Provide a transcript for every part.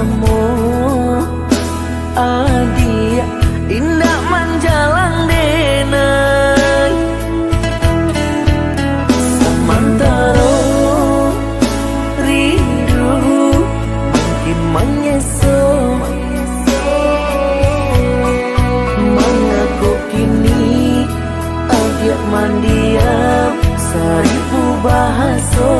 kamu adik indah manjalang denai samantara rindu mungkin menyesal mengaku kini adik mandiam seribu bahasa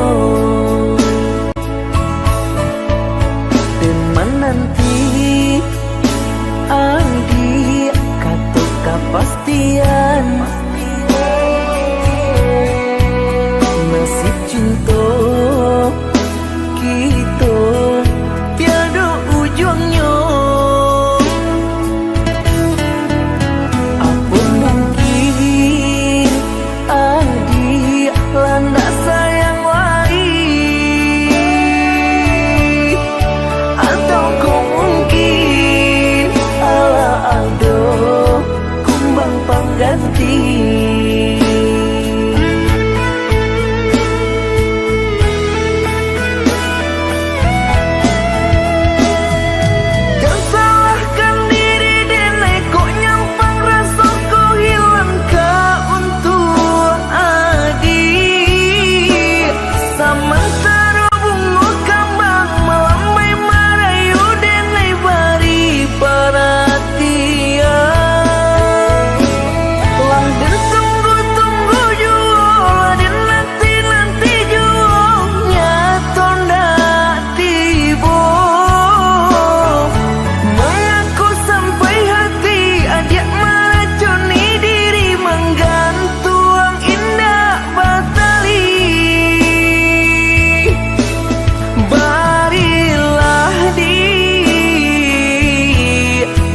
dan menanti adik kata kepastian nasib cinta kita tiada ujungnya. Apa mungkin adik landa sayang lain, atau kau mungkin ala ada kumbang pengganti.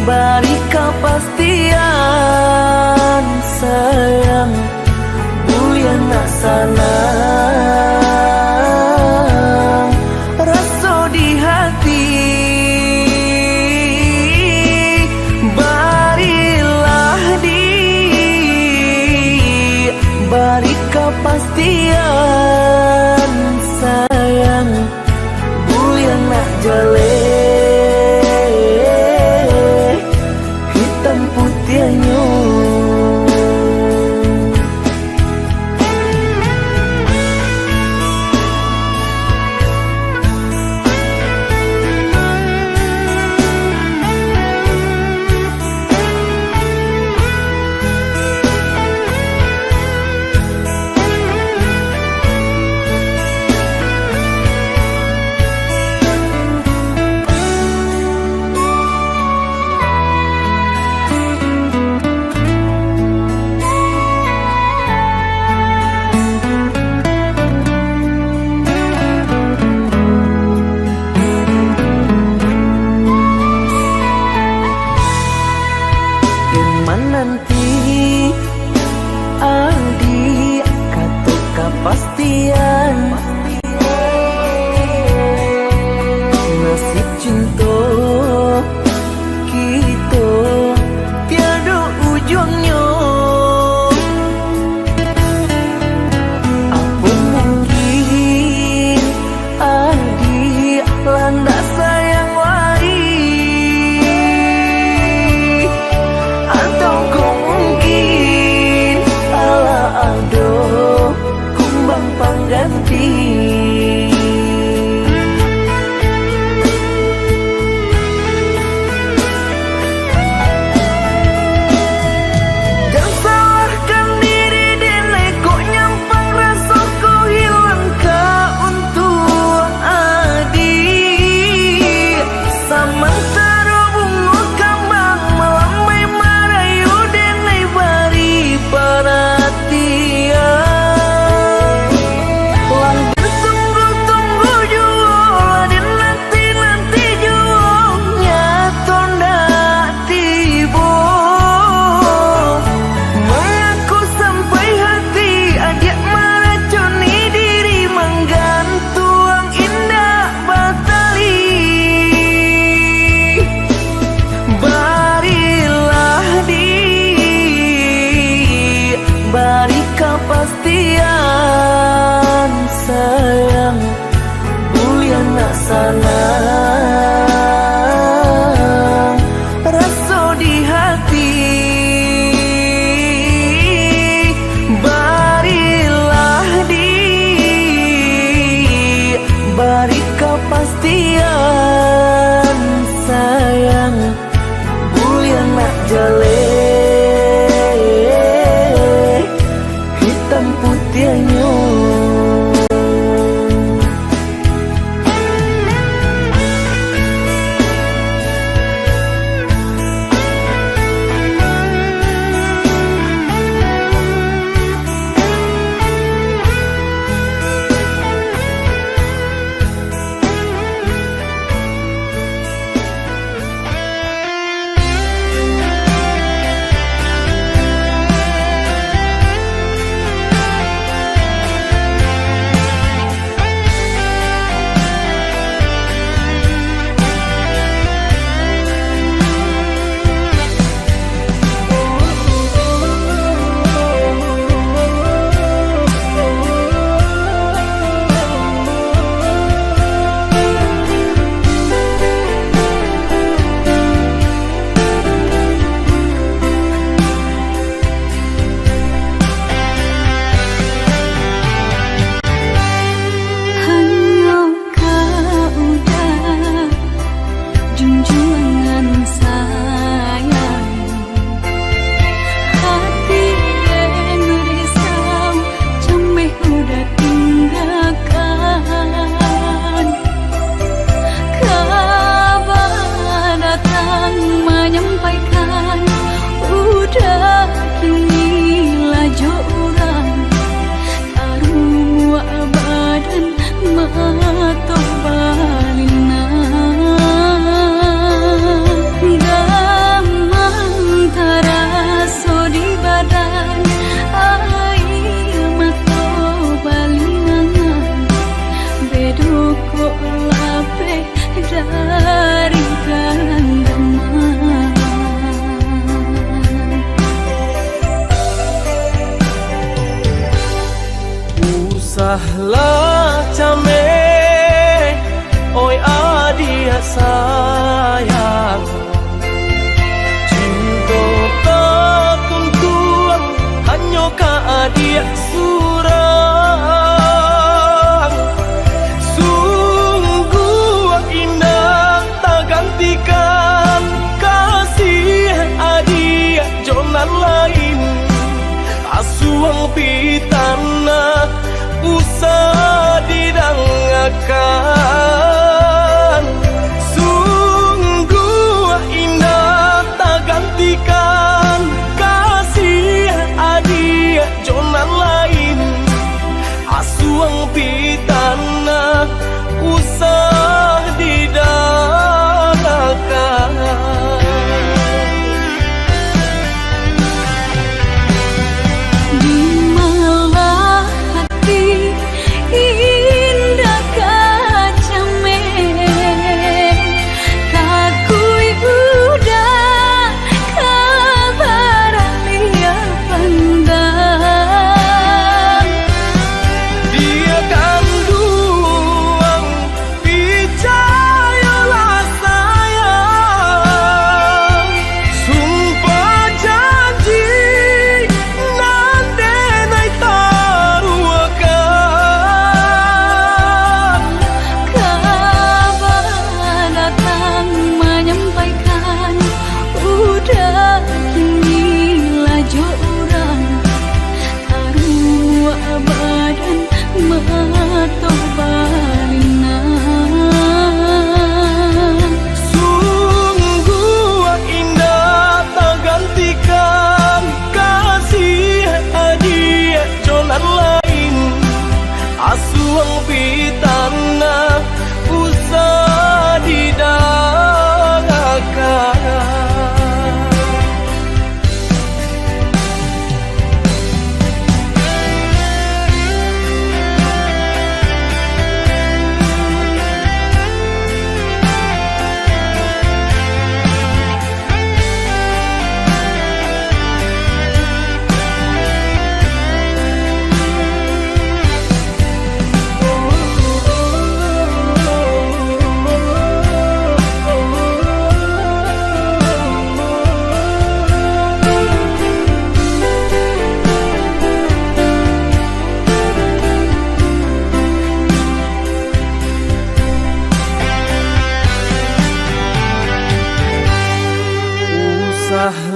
Beri kepastian sayang bulan nak salah rasa di hati. Barilah beri kepastian sayang bulan nak jale putihnya. Menanti adik kata kepastian nasib cinta kita tiada ujungnya. Apa mungkin adik landa sayang lain, atau kau mungkin ala ada kumbang pengganti. Beri kepastian sayang bulan nak salah kepastian sayang bulian nak jale hitam putihnya. Usahlah came, oi adia sayang, cinta takun tuang hanya ka adia surang. Sungguh indah tak gantikan kasih adia jonan lain, asuang pitana usah didangakan. Sungguh indah tak gantikan kasih adia jonan lain, asuang pitana usah didangakan. Di malam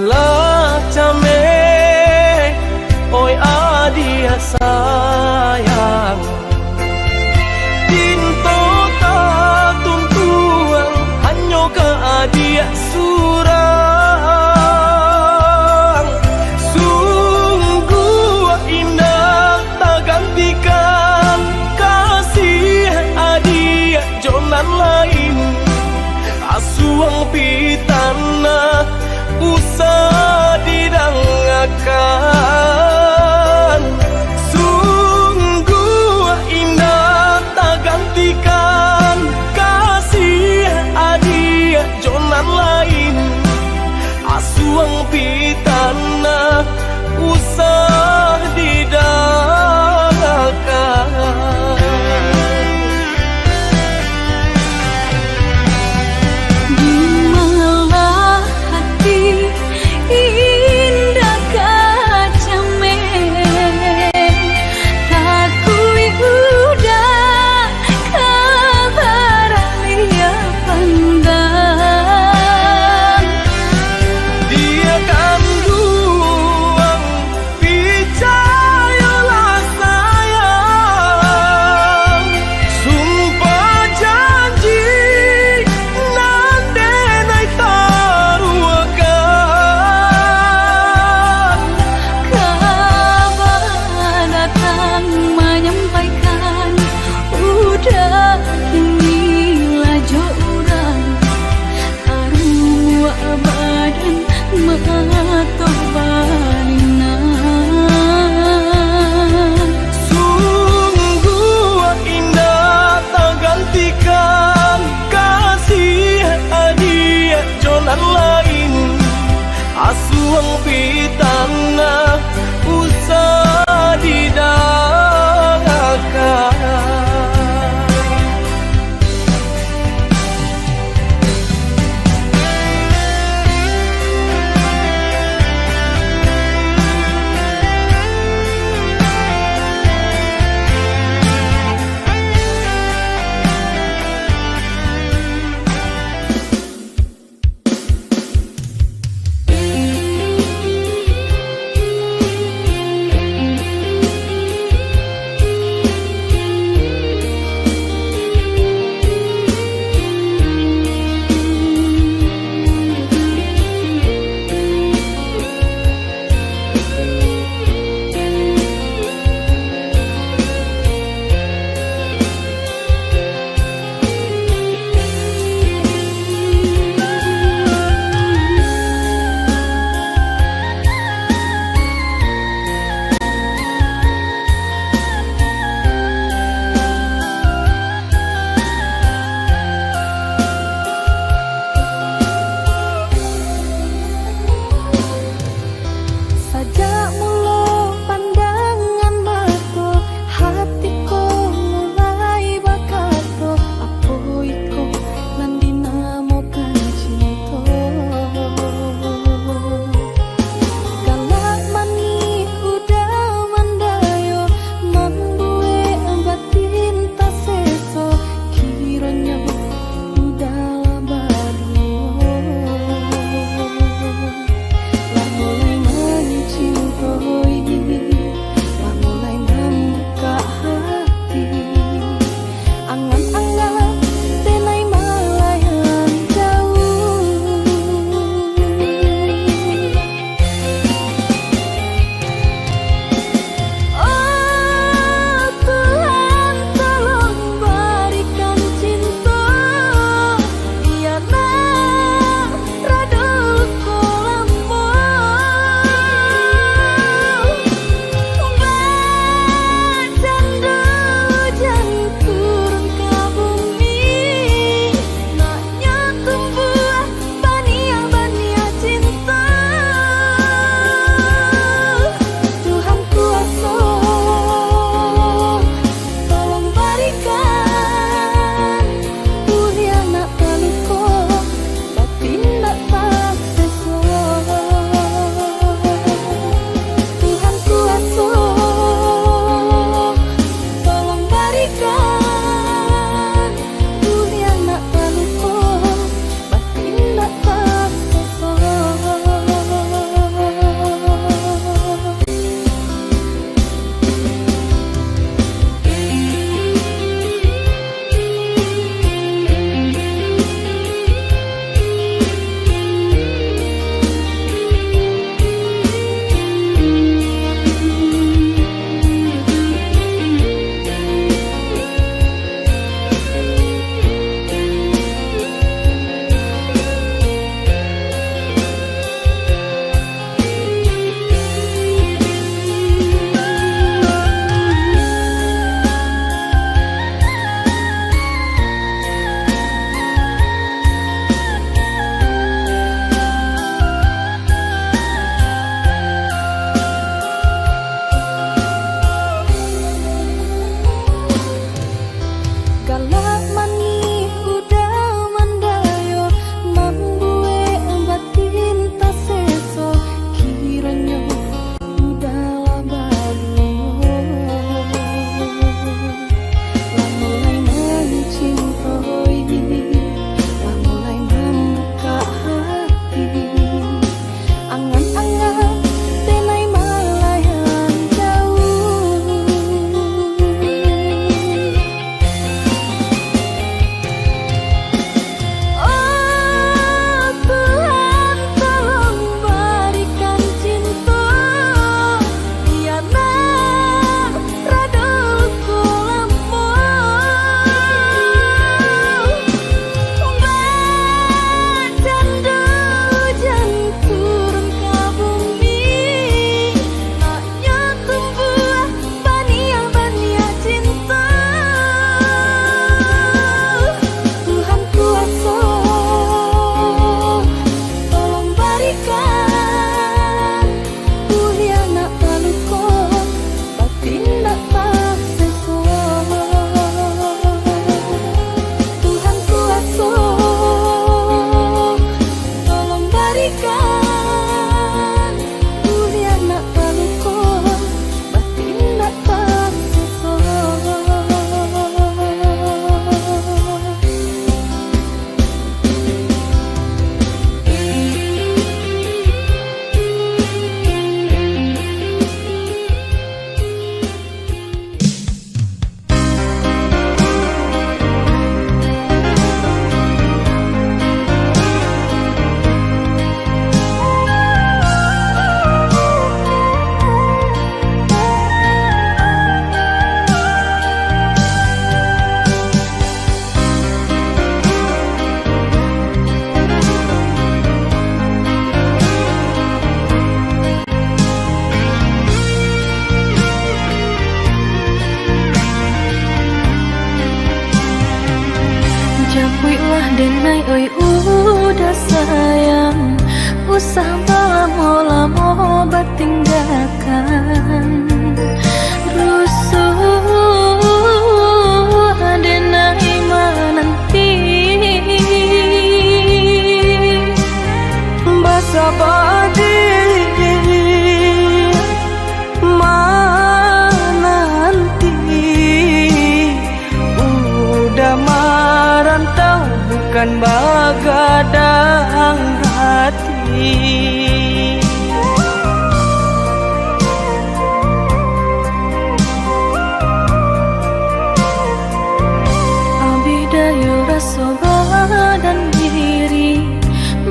Lah came, oi adia sayang, tinto ta tuntuang hanyo ke adia surang. Sungguh indah tak gantikan kasih adia jonan lain. Asuang pitana usah didangakan. Sungguh indah tak gantikan kasih adia jonan lain. Asuang pitana usah didangakan. Di malah hati Wih lah denai oi udah sayang, usah lama-lama bertinggalkan. Rusuh denai menanti, basa badi menanti. Udah merantau bukan bagadang hati. abidayu rasa badan diri,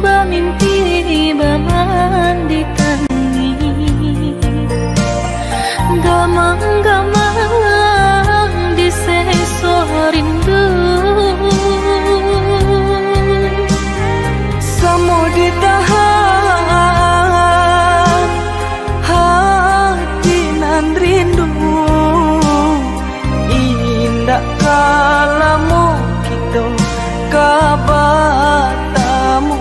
bamimpi bamandi tangi, gamang-gamang di seso rindu. Samo ditahan hati nan rindu, indah kalamu kita kabatamu.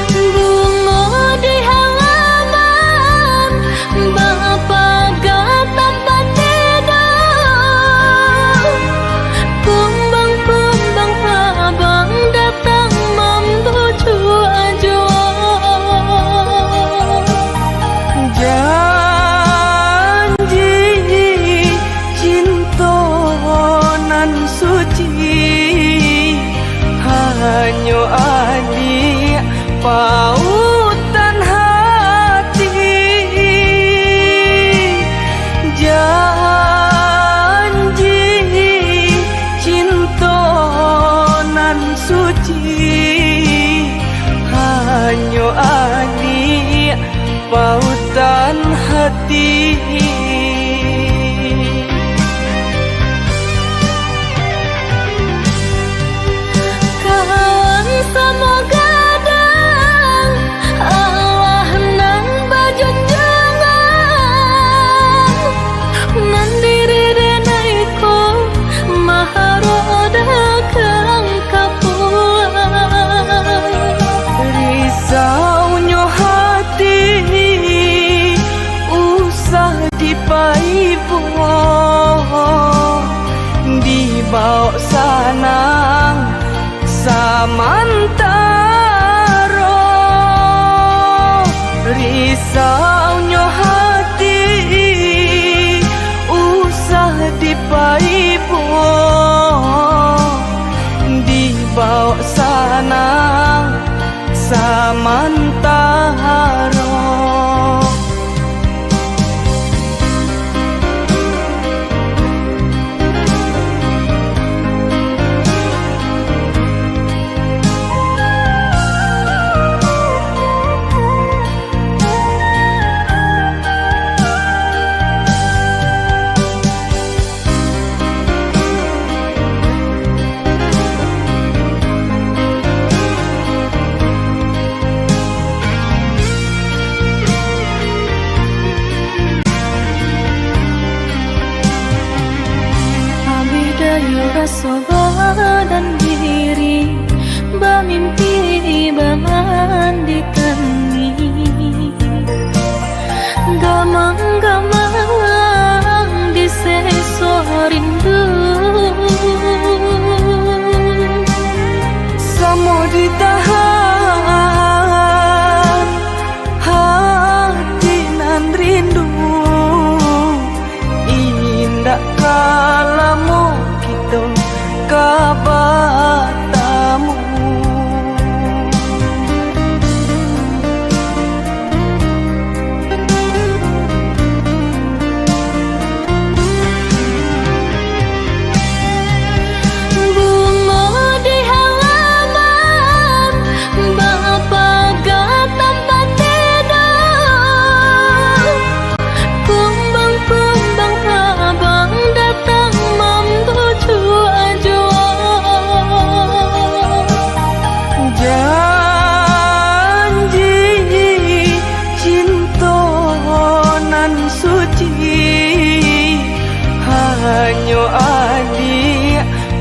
Bunga di halaman, bapak tanpa tidur. Kumbang-kumbang abang datang membuju ajuan. Janji cinta nan suci, hanya adik pautan hati. Janji cinta nan suci, hanya adik pautan hati. Kawan semoga dan Allah nang bajunjangan, nan diri denaiku maharoda kang kapuan. Risaunya hati usah dipaipo, dibawa sanang samantaro. Risaunya hati usah dipaipo, dibawa sanang samantaro.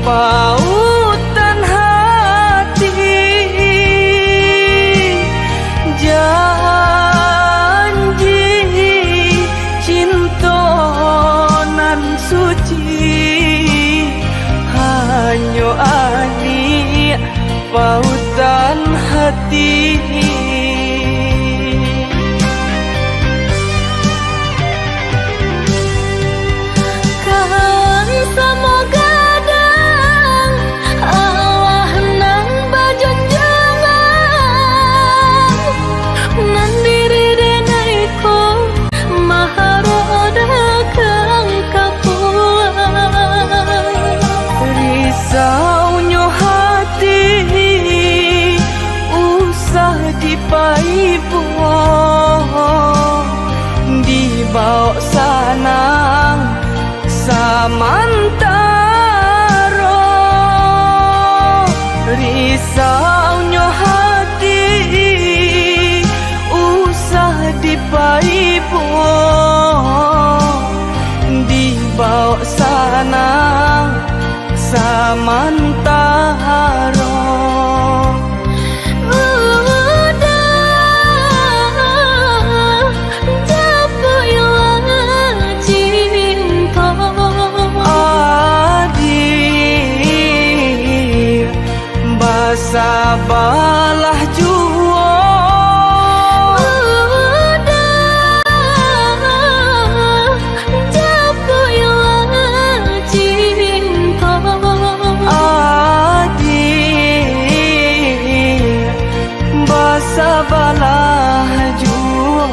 pautan hati, janji cinta nan suci, hanya ani pautan hati. Kan semoga dang Allah nang bajunjangan nan diri denai ko maharoda kang kapuan. Risaunya hati usah dipaipuang, dibawa sanang samantara. Risaunya hati usah dipaipuang, dibawa sanang samantara. Sabalah jua jago ilang cinta adik, basabalah jua.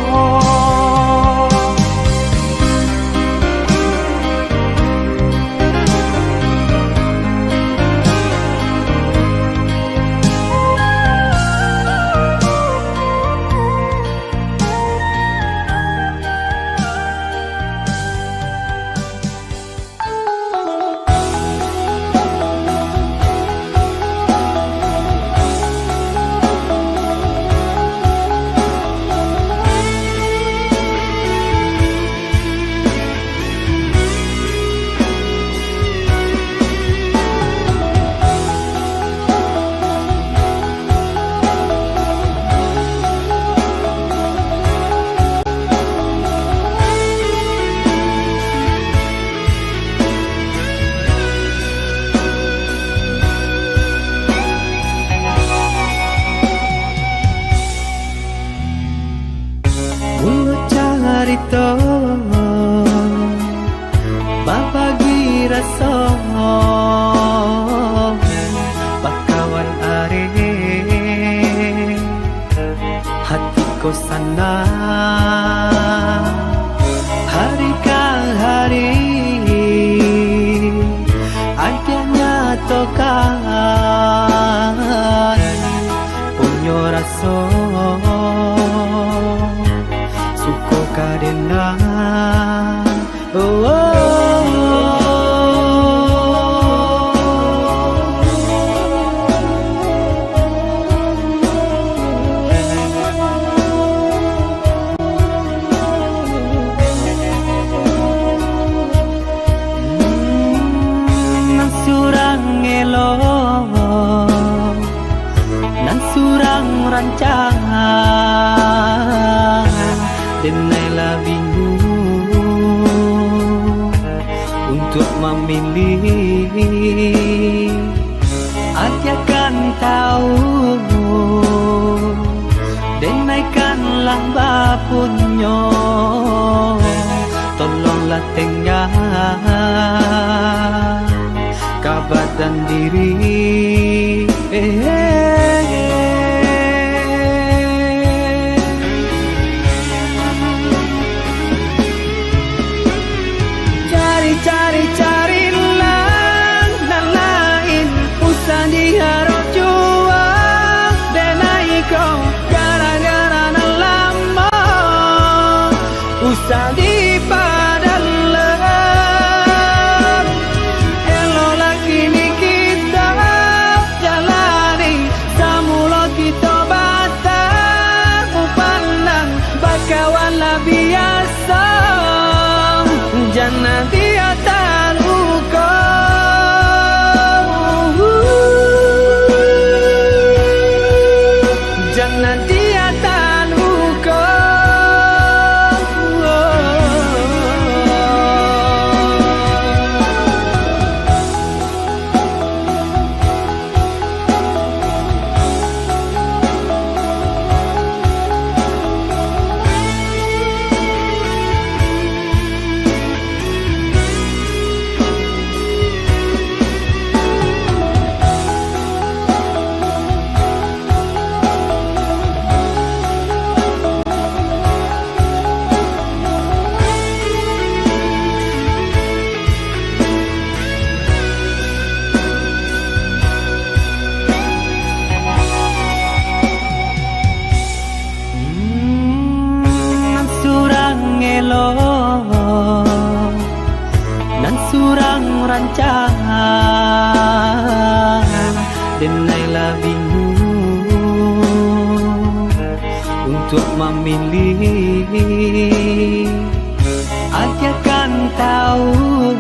Carito babagi rasa bakawan are hatiku sana hari ke hari akhirnya tokan punya rasa kadena oh, nan surang elok nan surang rancangan denailah bingung untuk memilih. Hati akan tahu denaikanlah bapunyo, tolonglah tengah kabar dan diri. Cari-carilah dan lain usah diharap jua denai kau gara-gara nan lama usah dipadalah elo lagi ni kita jalani samula kita batang pandang bakawan lah biasa jangan dia tak luka jangan dia tan hukum. Nan surang rancangan denailah bingung untuk memilih. Ajakan tahu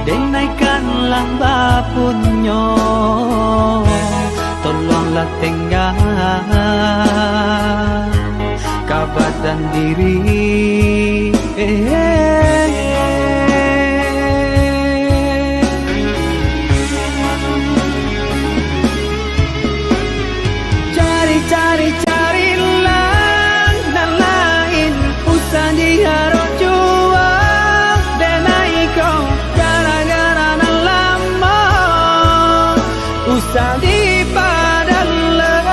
denaikanlah bapunyo, tolonglah tengah kabadan diri. Carilah dan lain usah diharap jual denai kau gara-gara nan lama usah dipadalah.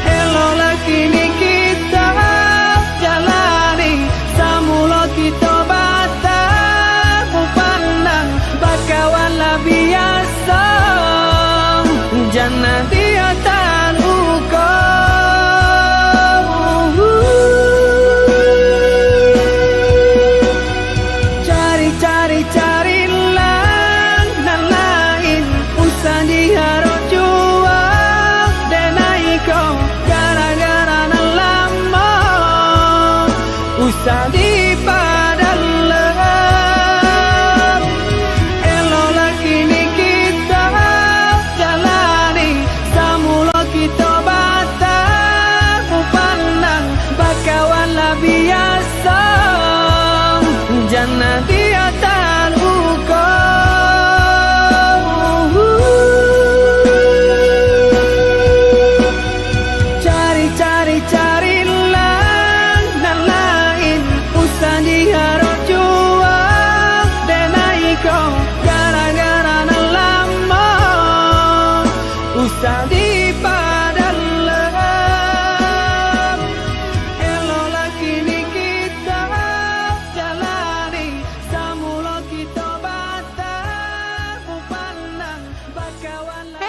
Elolah kini kita jalani samula kita batang pandang bakawan lah biasa jangan dia tan hukum. Carilah nan lain usah diharap jual denai kau gara-gara nan lama usah dipadalah. Elolah kini kita jalani samula kita batang pandang bakawan lah biasa jangan dia tan hukum. Carilah nan lain usah diharap jual denai kau gara-gara nan lama usah dipadalah. Elolah kini kita jalani samula kita batang pandang bakawan lah.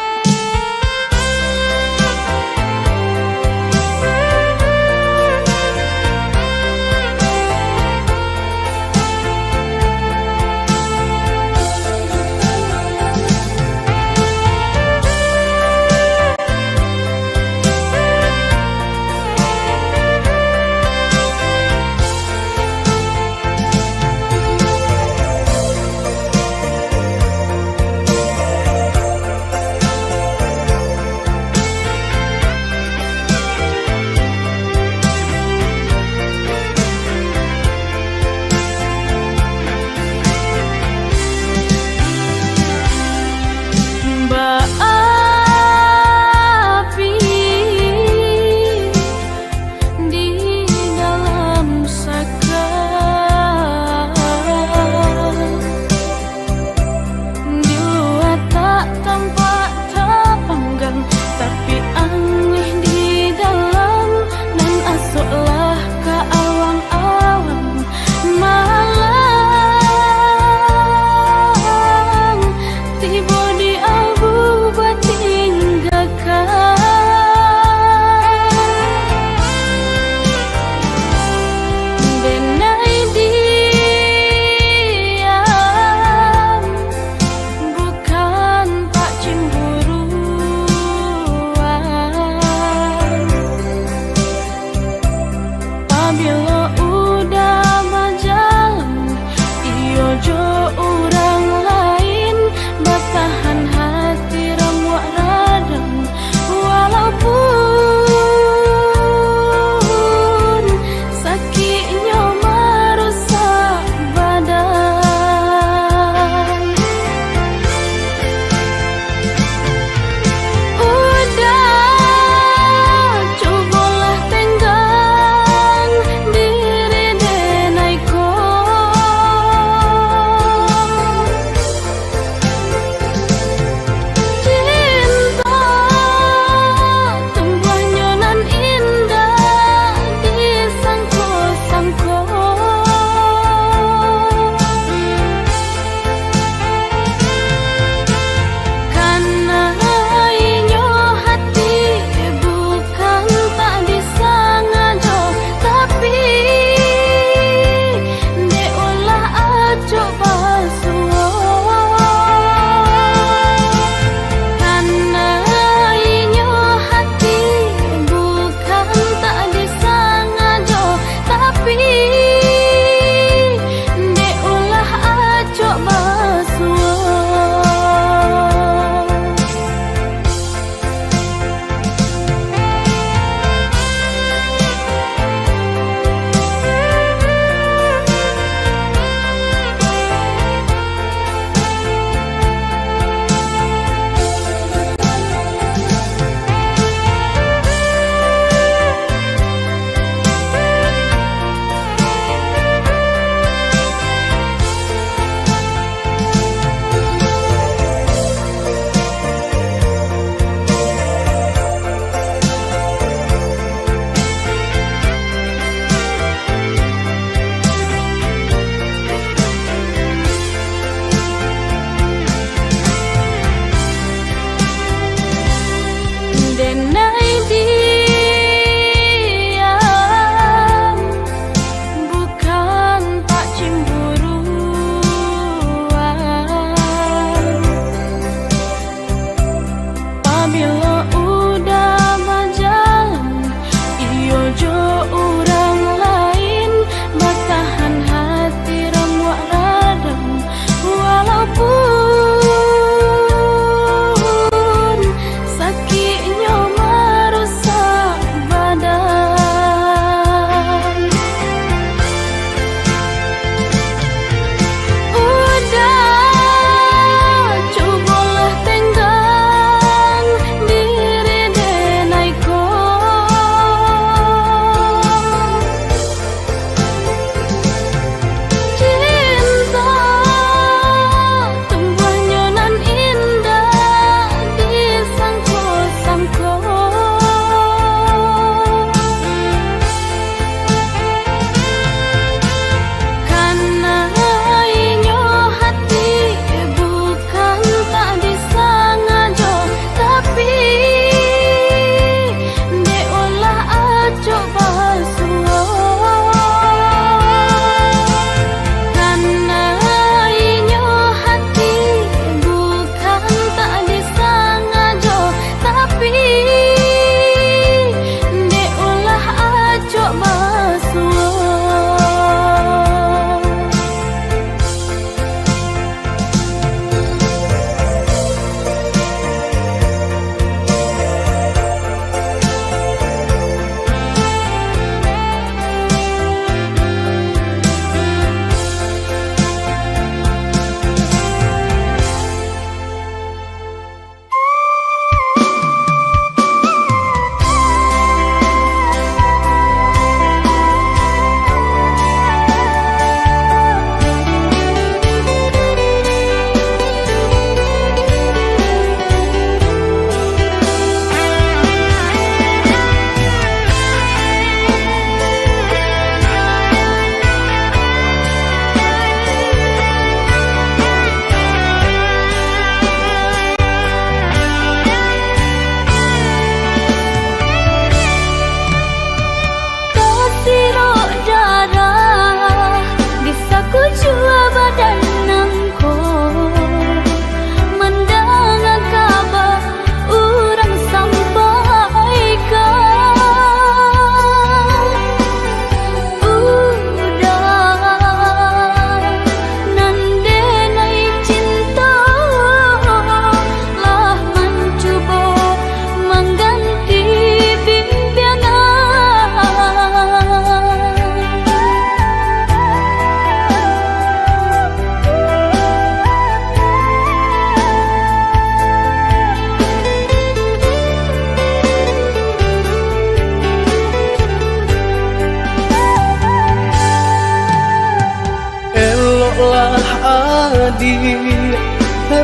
adi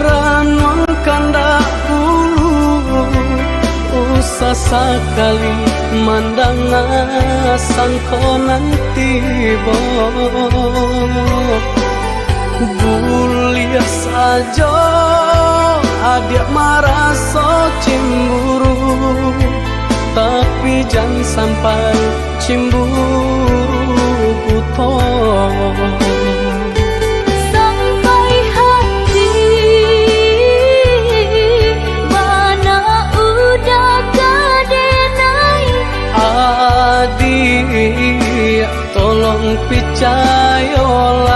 ranong kandak ulu usah sekali mandang sangkonan tiba bulia saja adik merasa cemburu tapi jangan sampai cemburu buta sampai hati mana udah kadenai adik tolong percayalah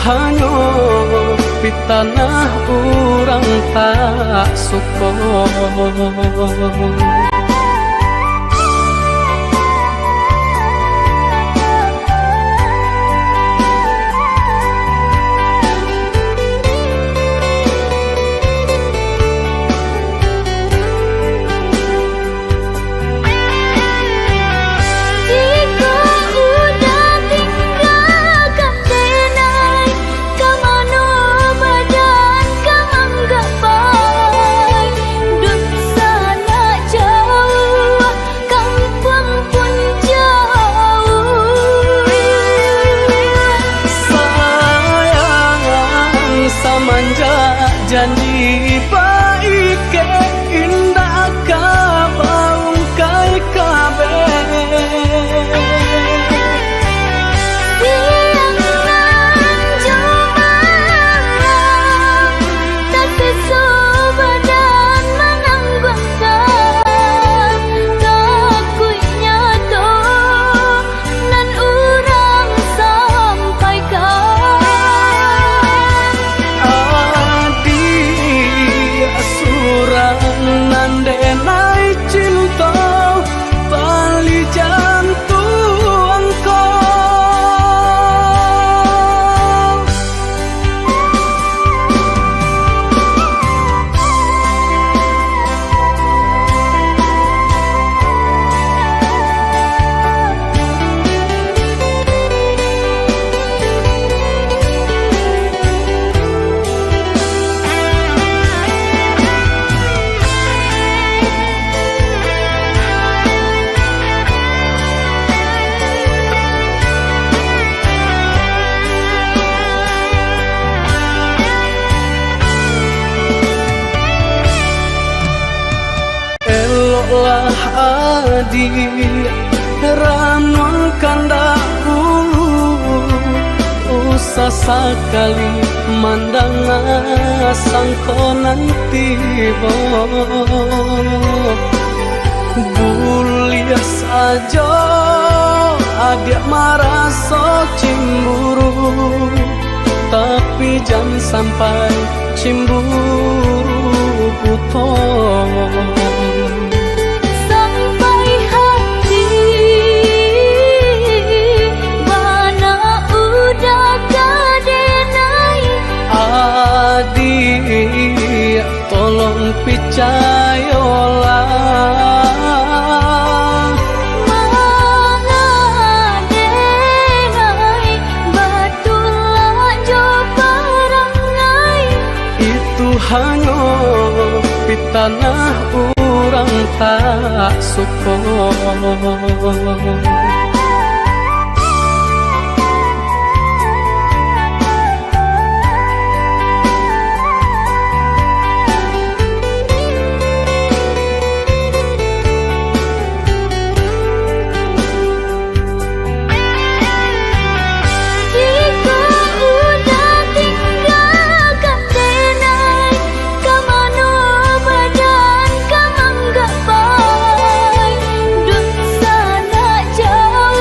hanya di tanah orang tak suka janji baik ke indah kabaung kai kabe siang nan cuma tak sesubadan menanggungkan takutnya to nan urang sampaikan nandenai cinta tali jantung eloklah adik ranong kandak ulu usah sekali mandang sangkonan tiba bulia saja adik merasa cemburu tapi jangan sampai cemburu buta sampai hati mana udah kadenai adik tolong percayalah mengadenai batulah jo perangai itu hanya di tanah orang tak suka jauh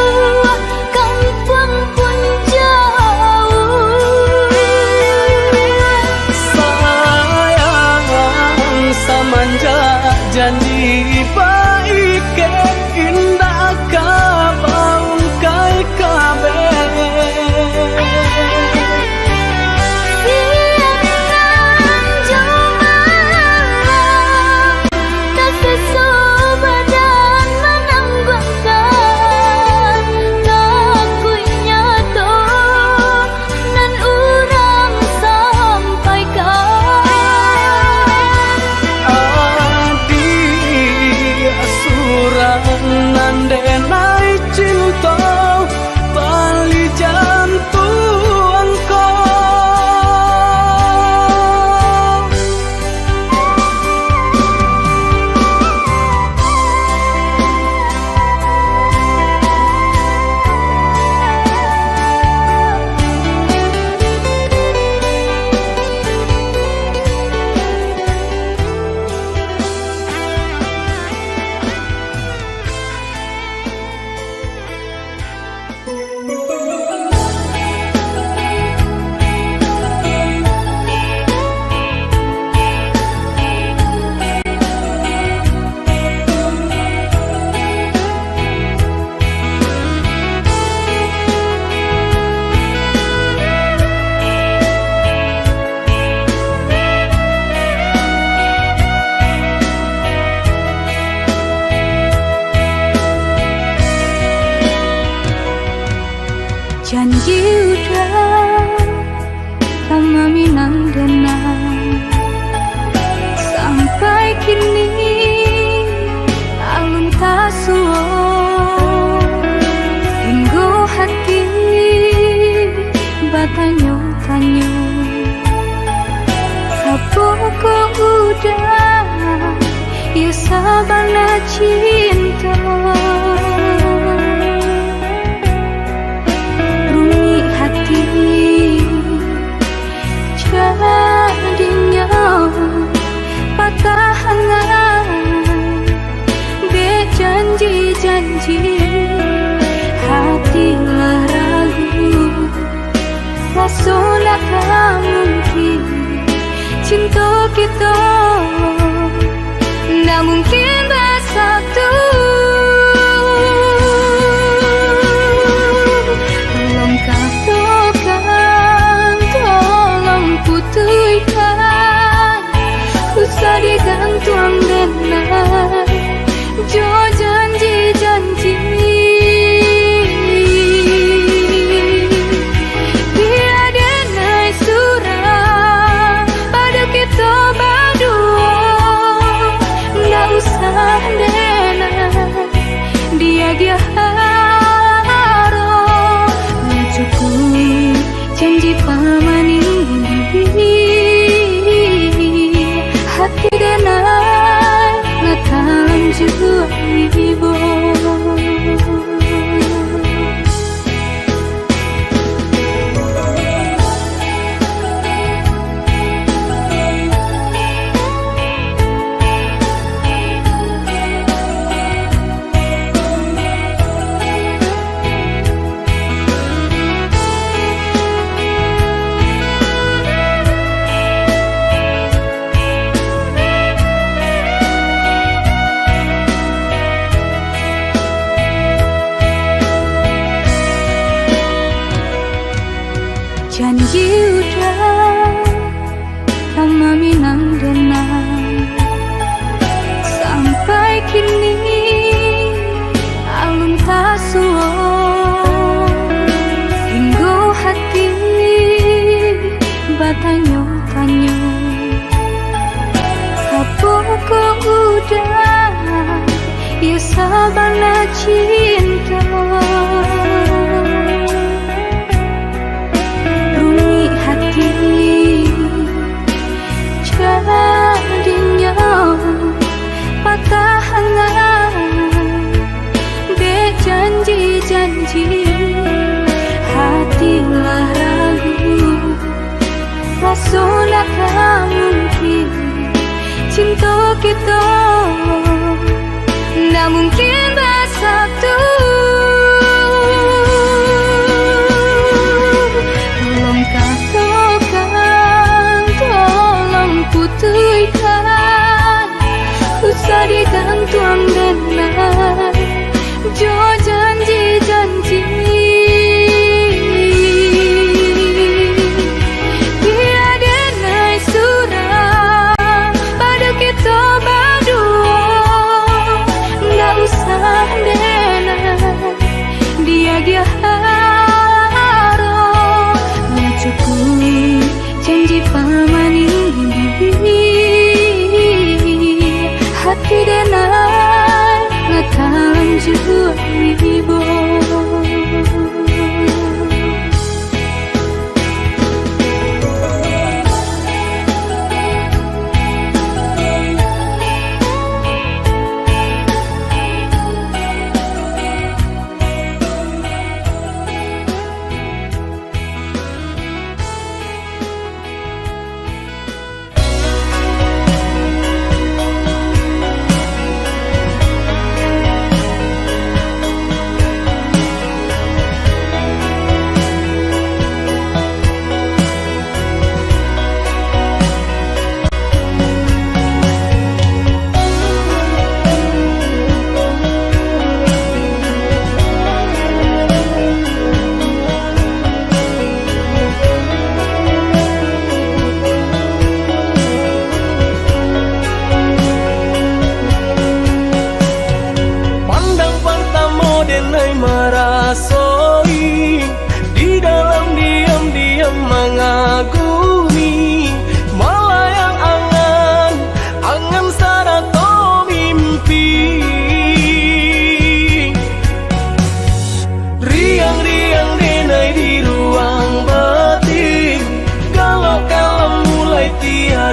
Janji udah lama minang denang, sampai kini alun tak suwon. Hingga hati batanyo-tanyo, apa kau udah ya sabarlah cinta. Rumi hati jadinya patah hangat, janji-janji hatilah ragu. Rasulullah tak mungkin cinta kita tak mungkin bersatu. Tolong katakan, tolong putihkan, usah digantung dengan jo janji-janji. Tiada naik surah pada kita berdua, nggak usah dengar dia harap cukup janji paman ini. Hati denai ngatang jua ibu. Janji udah lama minang denang, sampai kini alun tak suwon. Hingga hati batanyo-tanyo, apa kau udah ya sabarlah cinta. Jadinya patah hangat, janji-janji hatilah ragu. Rasulullah tak mungkin cinta kita tak mungkin bersatu. Tolong katakan, tolong putihkan, usah digantung dengan jo janji-janji. Tiada naik surah pada kita berdua, nggak usah dengar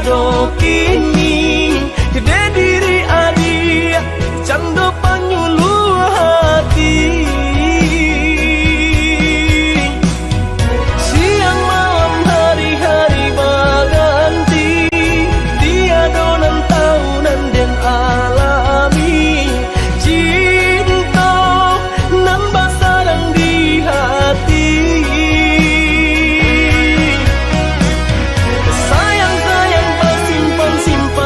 tiado kini gede diri adia cando panyuluh hati siang malam hari-hari berganti tiado nan tahunan dan alami cinta nan basarang di hati sayang-sayang simpan-simpan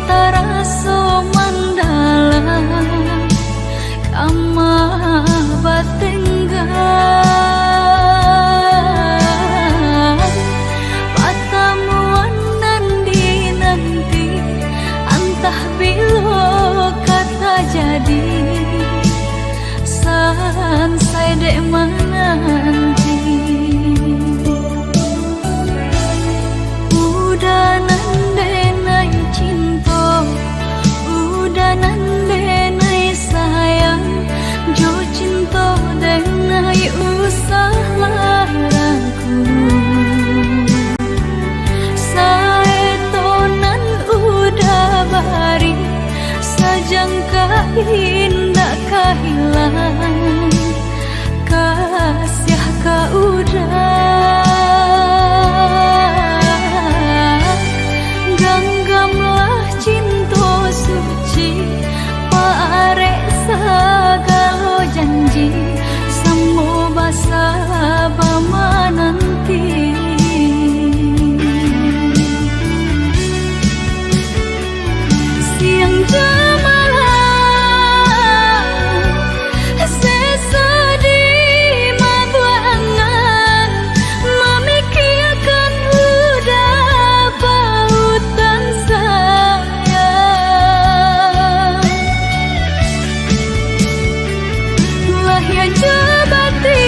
taraso mandalam kama batenggan patamuan nanti antah bilo kata jadi sansai dek menanti udah nandenai cinta udah nandenai sayang jo cinta denai usah larangku saetonan udah bari sajangka indah kehilangan kasih ka udah ganggamlah cinta suci parek sagalo janji semua basa bama nanti siang jemalah sesedih mabuangan memikirkan udah pautan sayang lahya jabati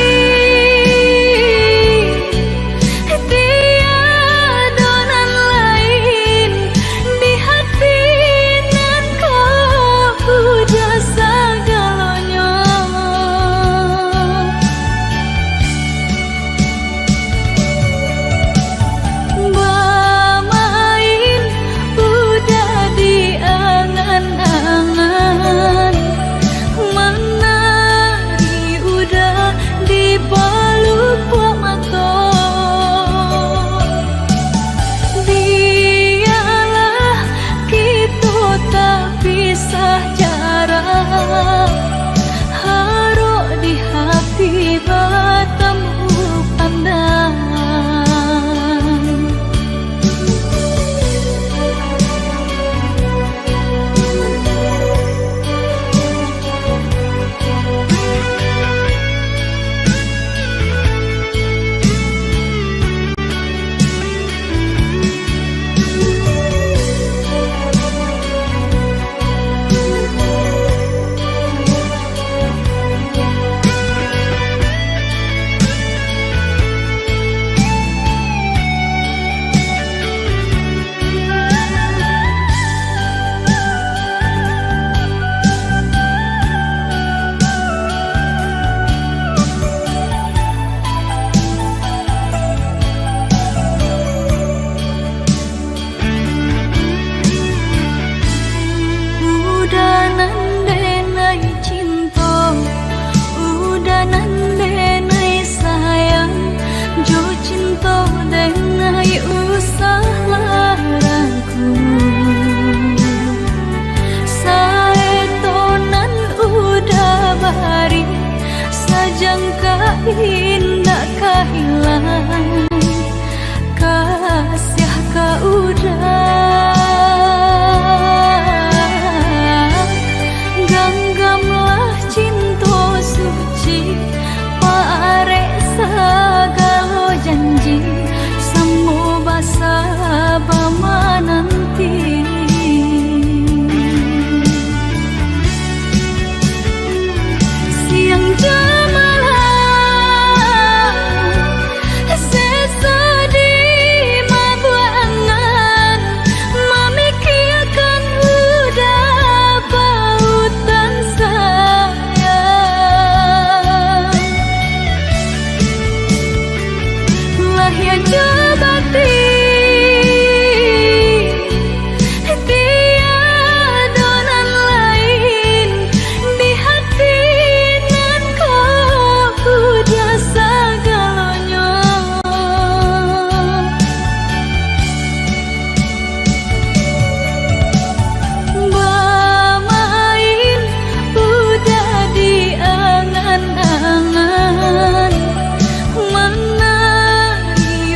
tiadonan lain di hati nan kau udah segalanya bermain udah di angan-angan menari udah di peluk mata dialah kita tak pisah jarak haruk di hati bertemu pandangan udah nandenai cinta udah nandenai sayang jo cinta denai usah larangku saetonan udah bari sajangka indah kehilangan kasih ka udah ganggamlah cinta suci parek sagalo janji semua basa bama nanti siang jemalah sesedih mabuangan memikirkan udah pautan sayang lahya jabati tiadonan lain di hati nan kau udah segalanya bermain udah di angan-angan menari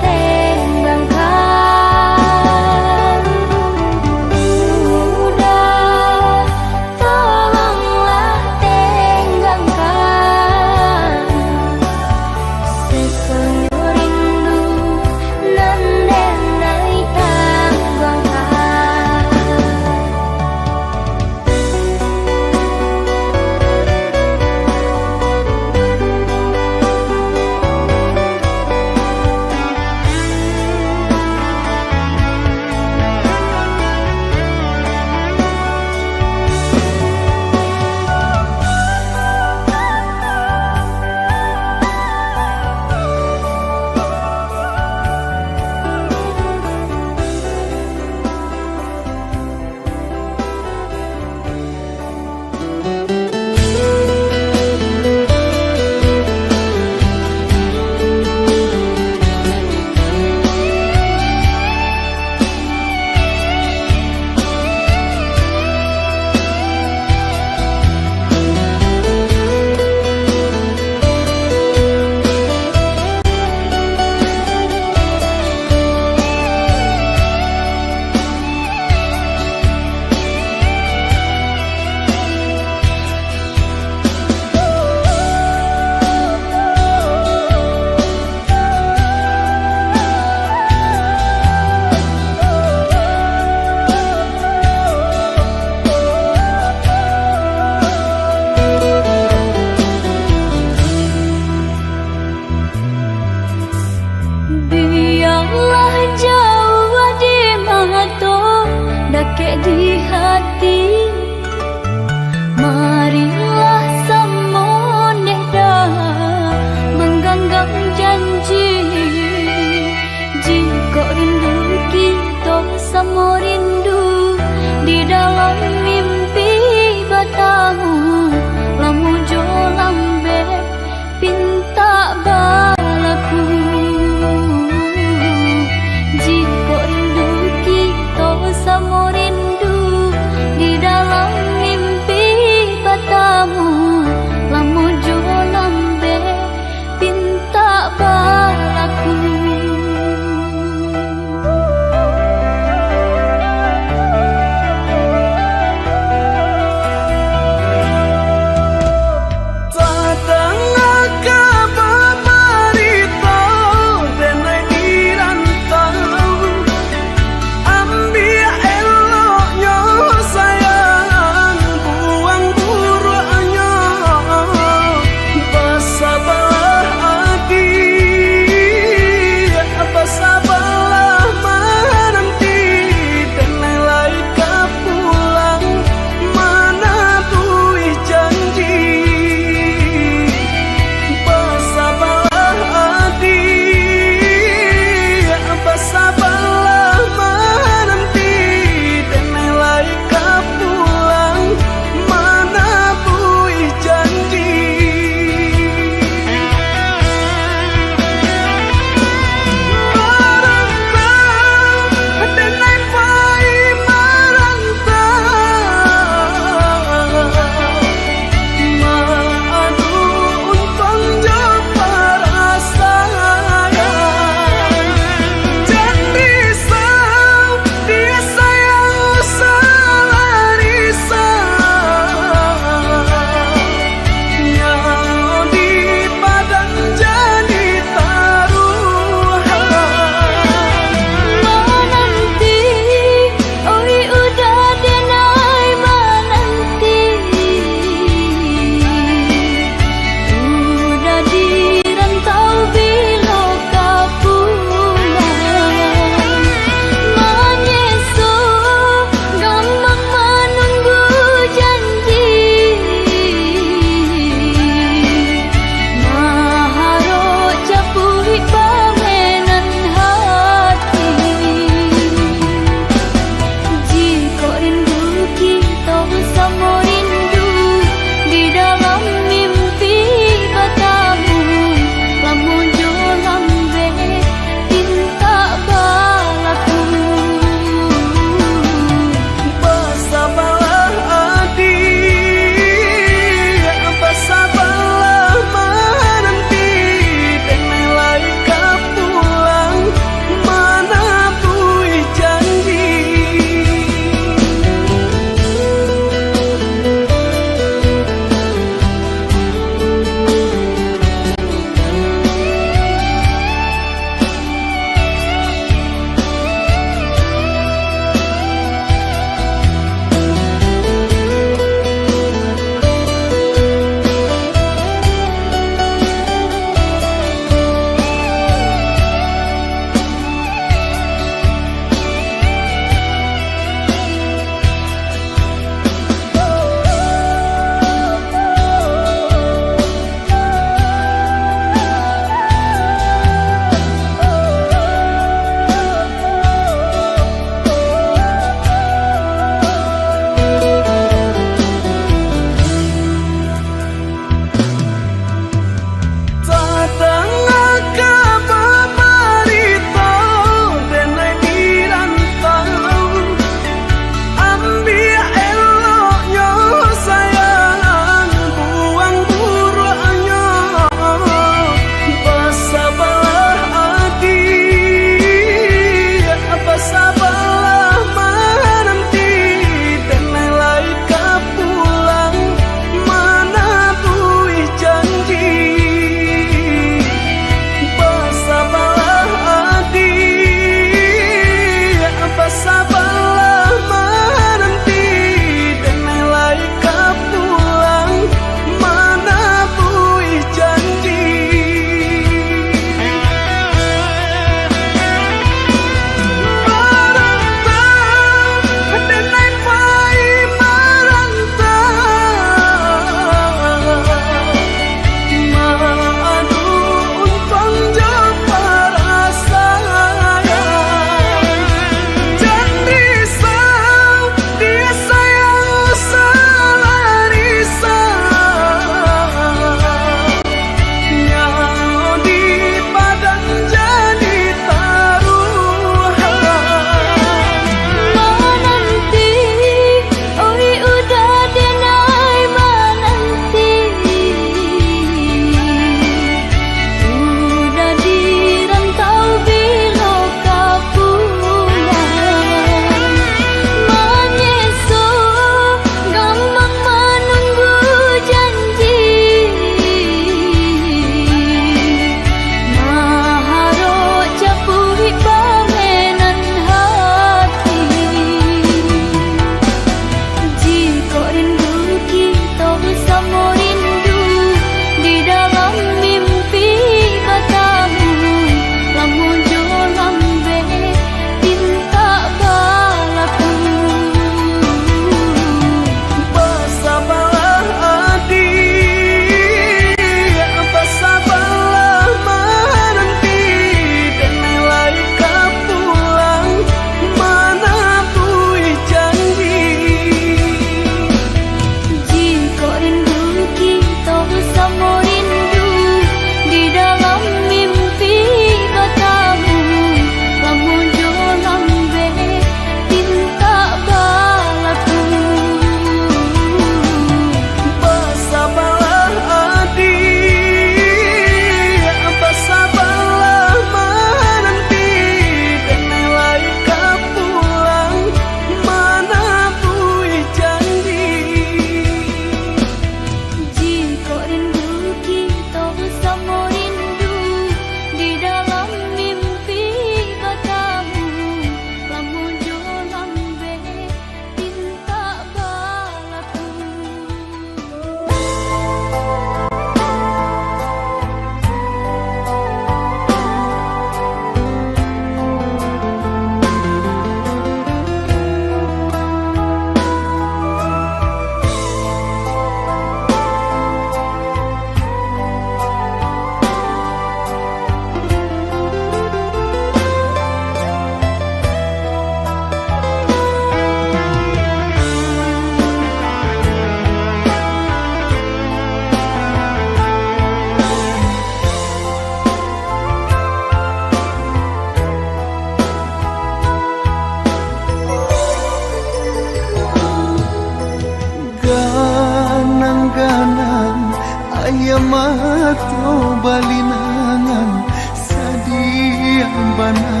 Yamato balinangan sadiang bana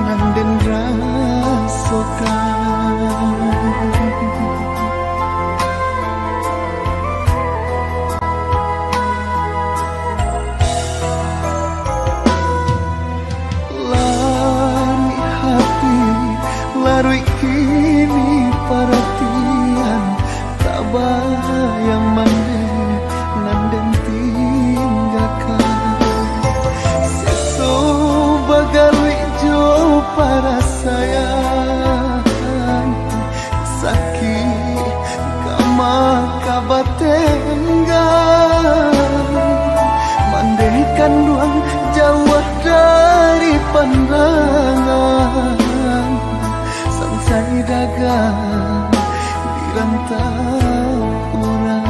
nanden rasokan lari hati larui kini perhatian tak bayang mande nanden tinggalkan seso bagalui jo para sayang sakit kama kabatenggan mandaikan duang jauh dari pandangan sansai dagang di rantau orang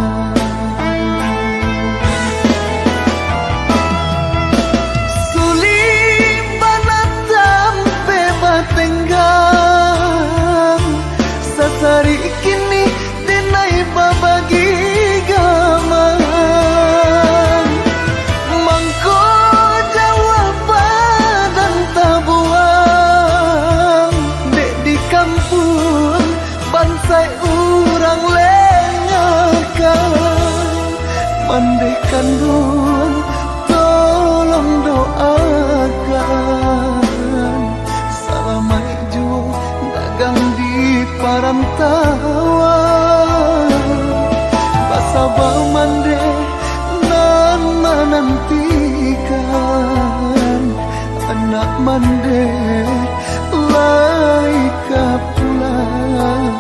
sulit banatam bebatenggang sasari kini denai babagi gaman mangko jawaban tabuang dek di kampung bansai urang lengakan mandaikan duang tolong doakan salamai juang dagang di parantauan basabah mande nan menantikan anak mande laika pulang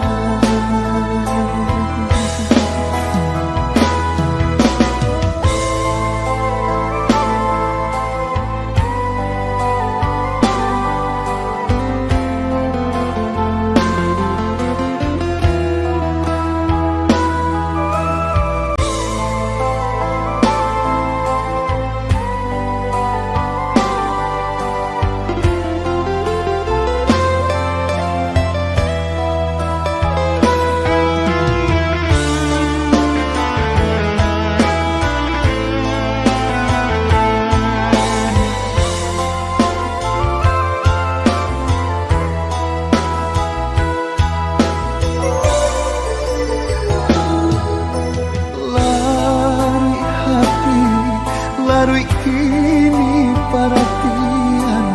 larui kini perhatian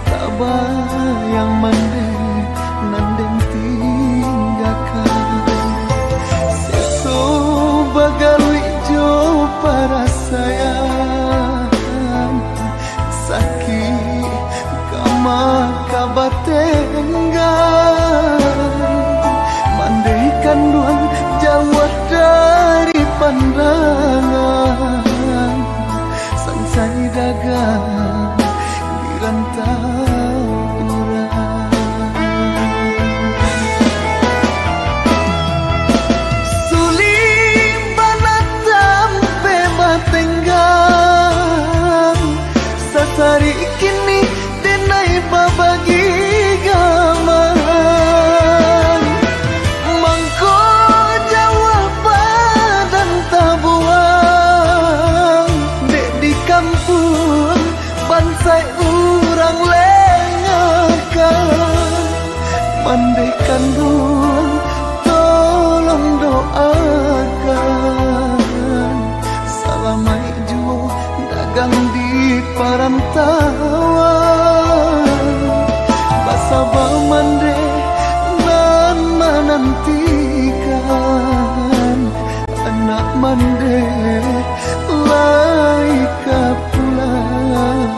tak bayang mande nanden tinggalkan seso bagalui jo para sayang sakit kama kabatenggan mandaikan duang jauh dari pandangan sansai dagang di rantau orang sulit banatam bebatenggang sasari kini denai babagi gaman mangko jawaban tabuang dek di kampung bansai urang lengakan mandaikan duang tolong doakan salamai juang dagang di parantauan basabah mande nan menantikan anak mande laika pulang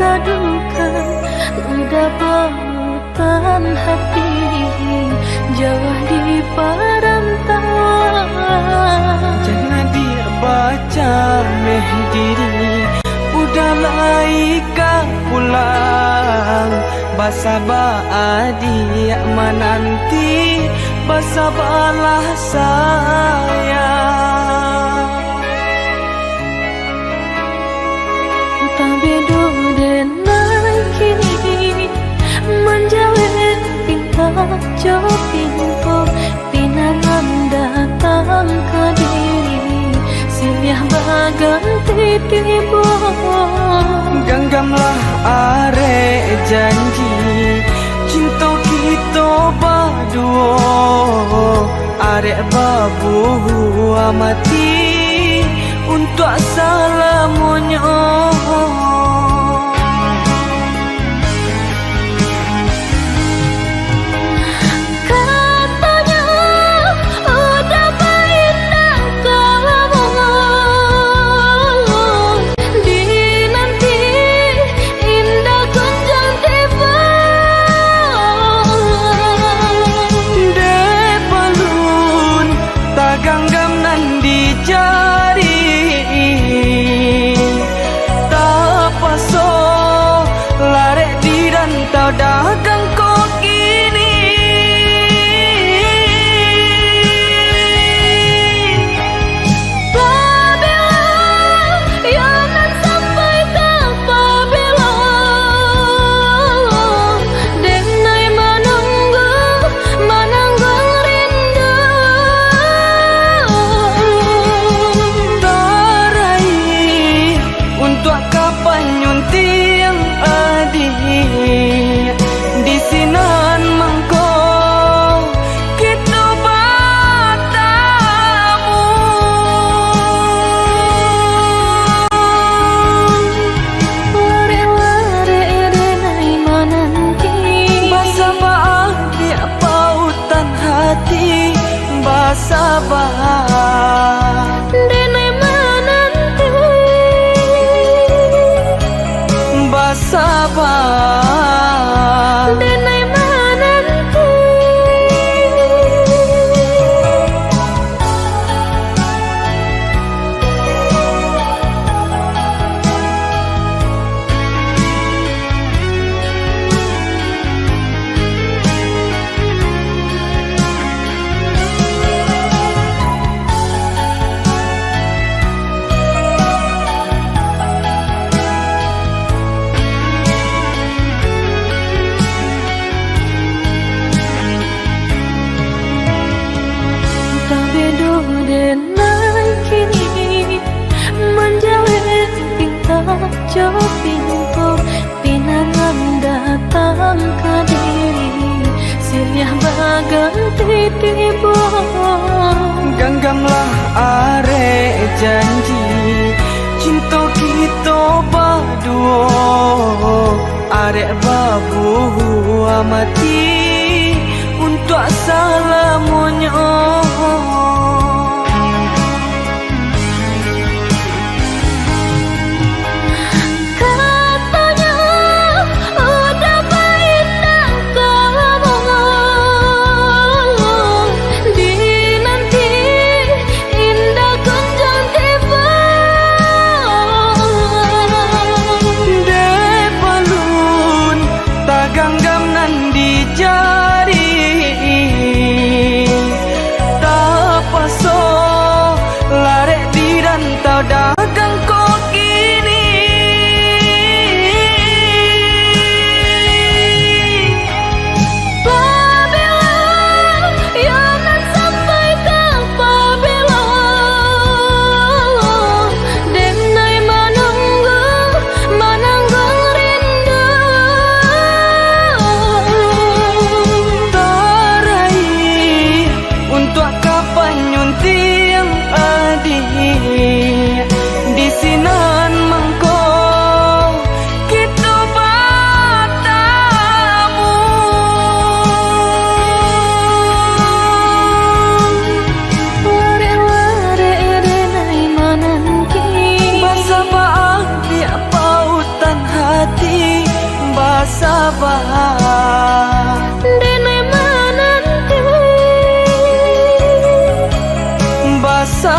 kadukan udah bautan hati jauh di perantauan. Jangan dia baca meh diri udahlah ika pulang. Basaba adia menanti basabalah sayang. Tapi denai kini menjalin pinta pintu pinangan datang ke diri silih baganti tiba. Genggamlah are janji cinta kita berdua are babu amati untuk selamanya. Katanya udah pindah kamu di nanti indah kunjung tiba. De balun taganggam nan dicari tak paso lare di rantau dagang kok kini. Pabila yaman sampai ke Pabila denai menunggu rindu. Tarai untuk kapan nyunting adik di sinan mangko kita bertemu. Lare-lare denai menanti Basabah dia pautan hati basabah denai menanti basabah denai menanti. Tapi denai kini menjalin pinta pintu pinangan datang ke diri silih baganti tiba. Genggamlah are janji cinta kita berdua are babu amati untuk selamanya. Katanya udah pindah kamu di nanti indah kunjung tiba. De balun taganggam nan di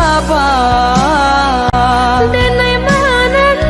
sabar dan ai menanti.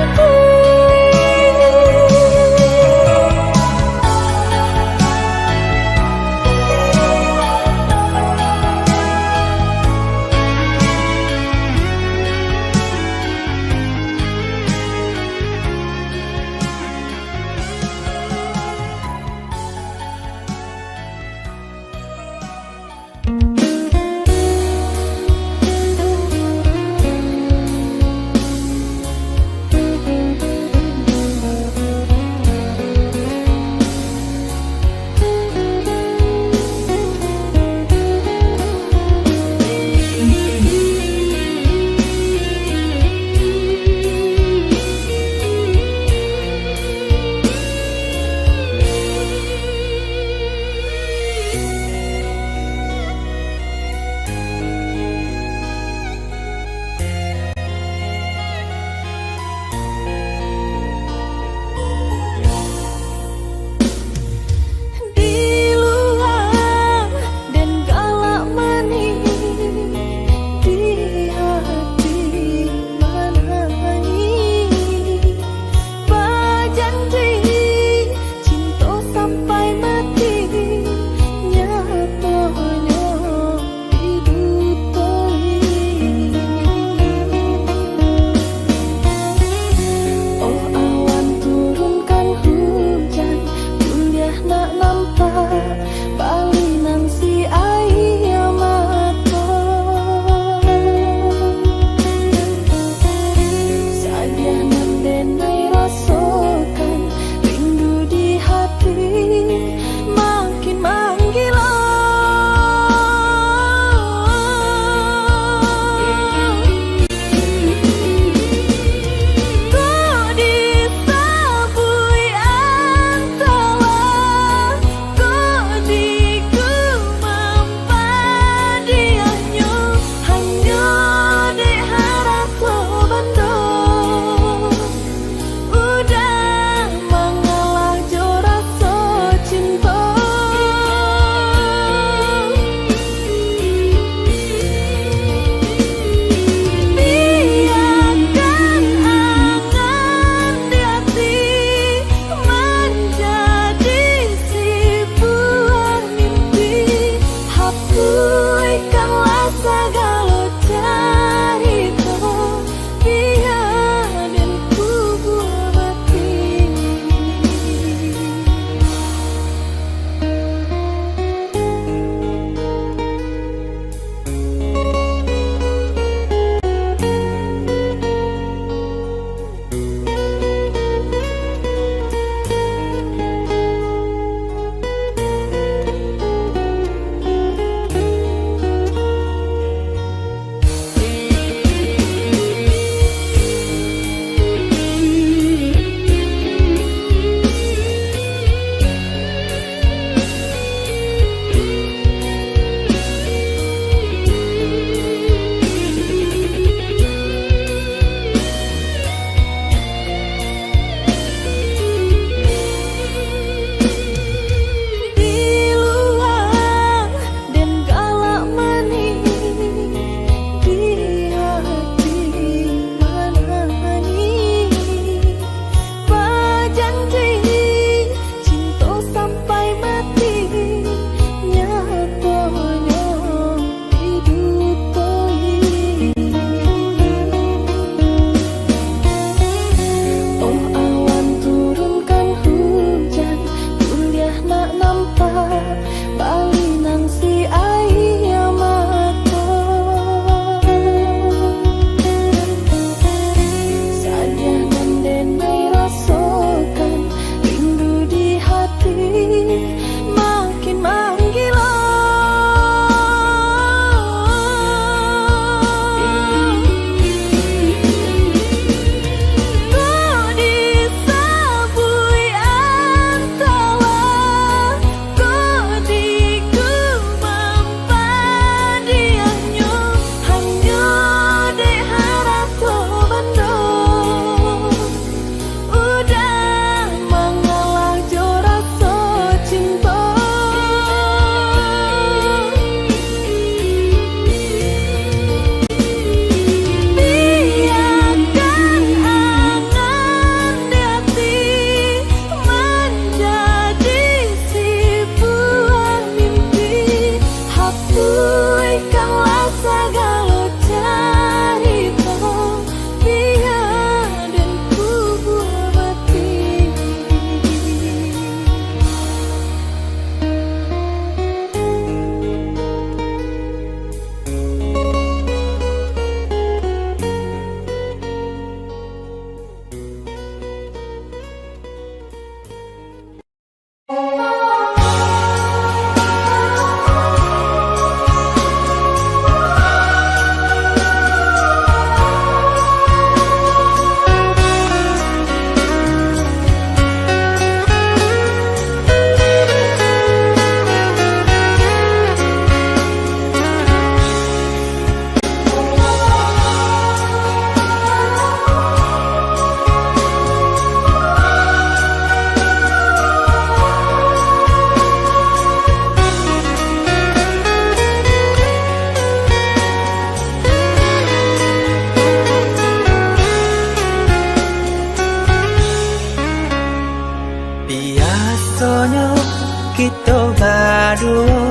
berdua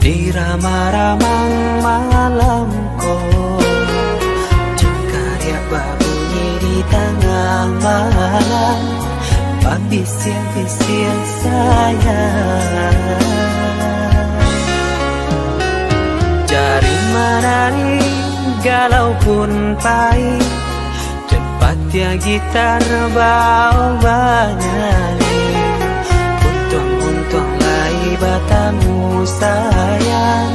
di ramah-ramang malam kau. Cengkarya berbunyi di tengah malam, bisir-bisir sayang. Cari menari galau pun pahit, cepatnya gitar bau banyali. Untung-untung lai batamu sayang,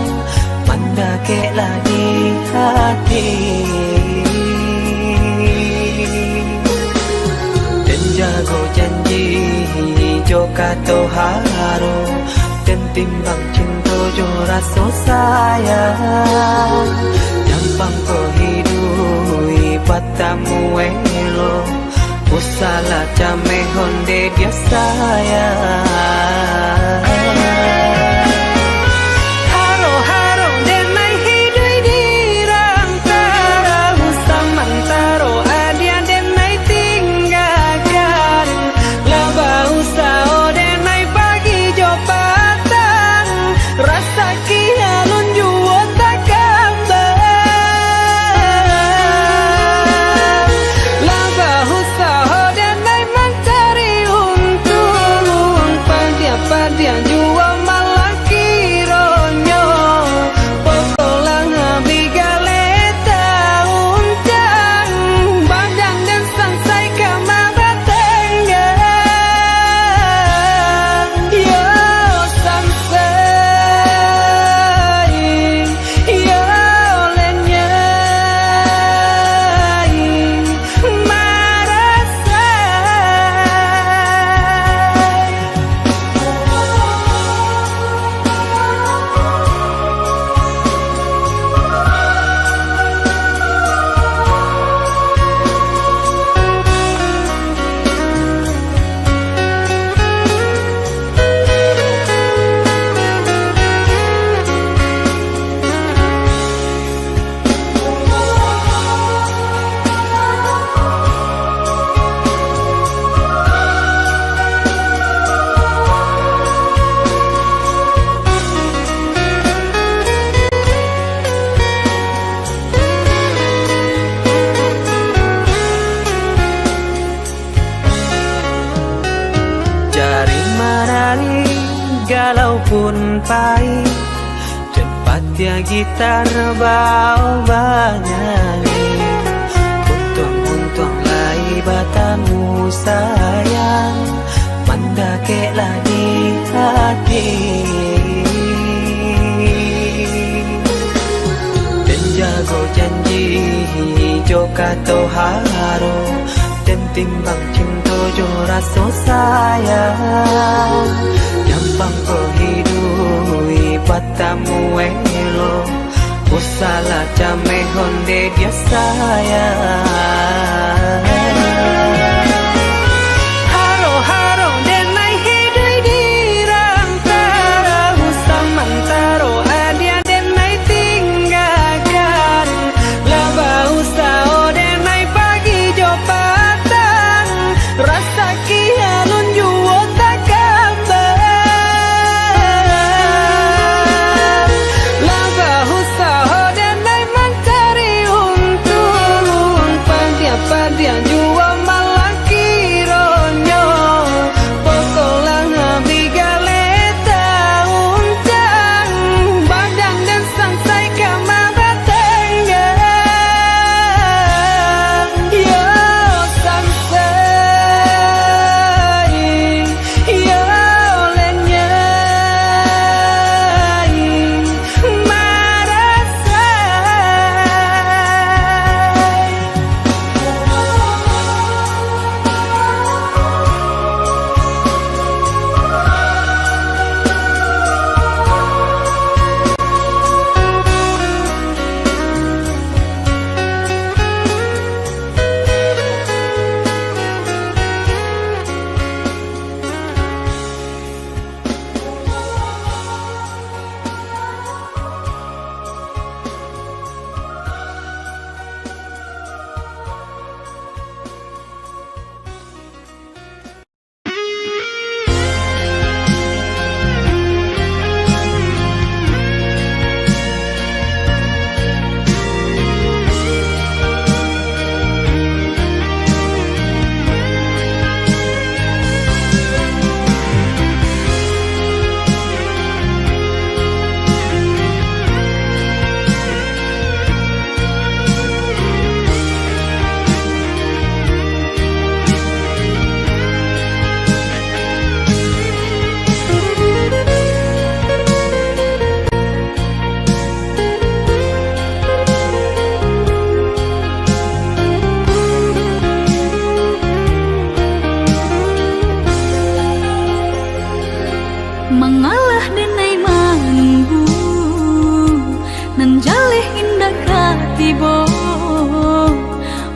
mendakeklah di hati. Dan jago janji joka toharo, dan timbang cinta jo rasa sayang. Gampang kau hidui patamu elo, usala came honde dia sayang. Haro-haro denai hidui di rantara, usamantaro adia denai tinggalkan. Laba usao denai pagi jo patang, rasa kialun juo tak gambar. Laba usao denai mencari untung, padia juo malah kironyo. Pokolang bigaleta uncang, badang dan sansai kamara tengah. Yo sansai, yo lenyai, marasai. Cari menari galau pun pahit, cepatnya gitar bau banyali. Untung-untung lai batamu sayang, mendakeklah di hati. Dan jago janji joka toharo, dan timbang cinta jo rasa sayang. Gampang kau hidui patamu elo, usala came honde dia sayang. Haro-haro denai hidui di rantara, usamantaro adia denai tinggalkan. Laba usao denai pagi jo patang, rasa kialun juo tak gambar. Laba usao denai mencari untung,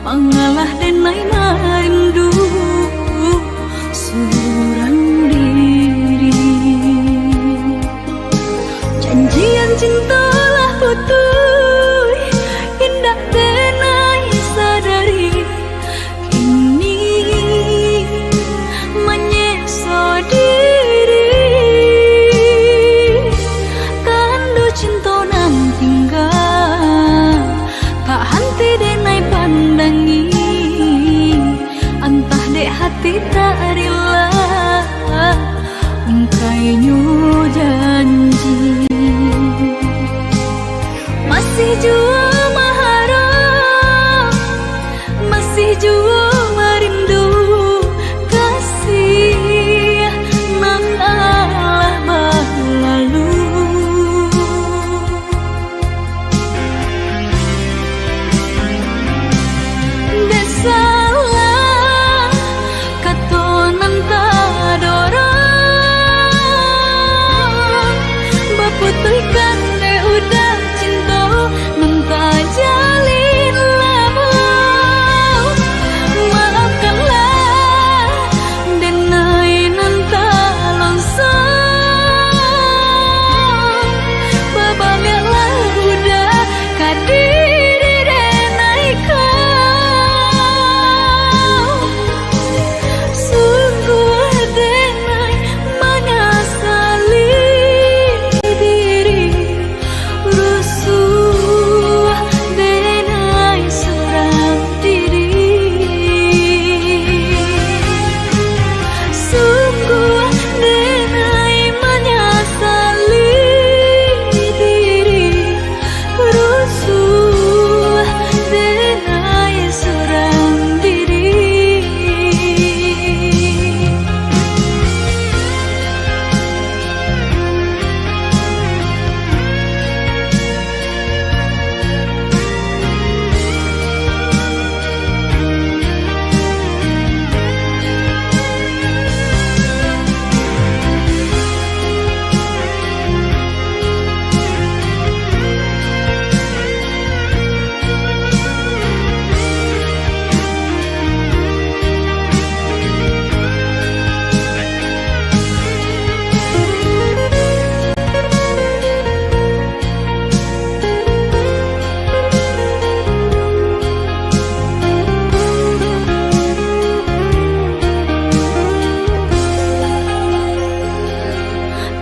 Pangalah denai marindu surang diri. Janjian cintalah putui, indah denai sadari. Kini menyesal diri, tandu cinta nan tinggal, tak henti denai pandangi. Entah dek hati tak rela, ungkainya janji. Masih jua maharap, masih jua merindu kasih nan Allah berlalu. Desalah katonan tadorang, baputuykan de udah cinta nanta jalin lama. Maafkanlah denai nanta longsang, babaliaklah udah kadiri denai kau. Sungguh denai menyesali diri, rusuh denai seorang diri. Sungguh denai menyesali diri, rusuh denai seorang diri.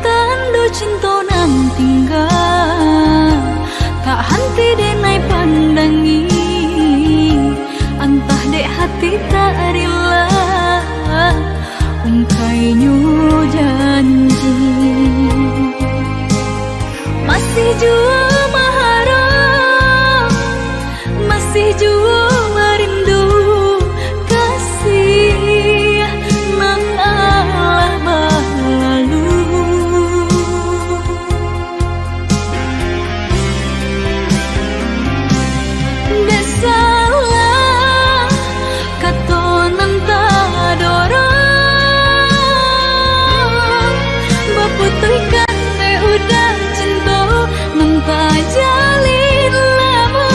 Tandu cinta nan tinggal, tak henti denai pandangi. Entah dek hati tak rela, ungkainya janji. Masih jua maharap, masih jua merindu kasih nan Allah berlalu. Desalah katonan tadorang, baputuykan de udah cinta nanta jalin lama.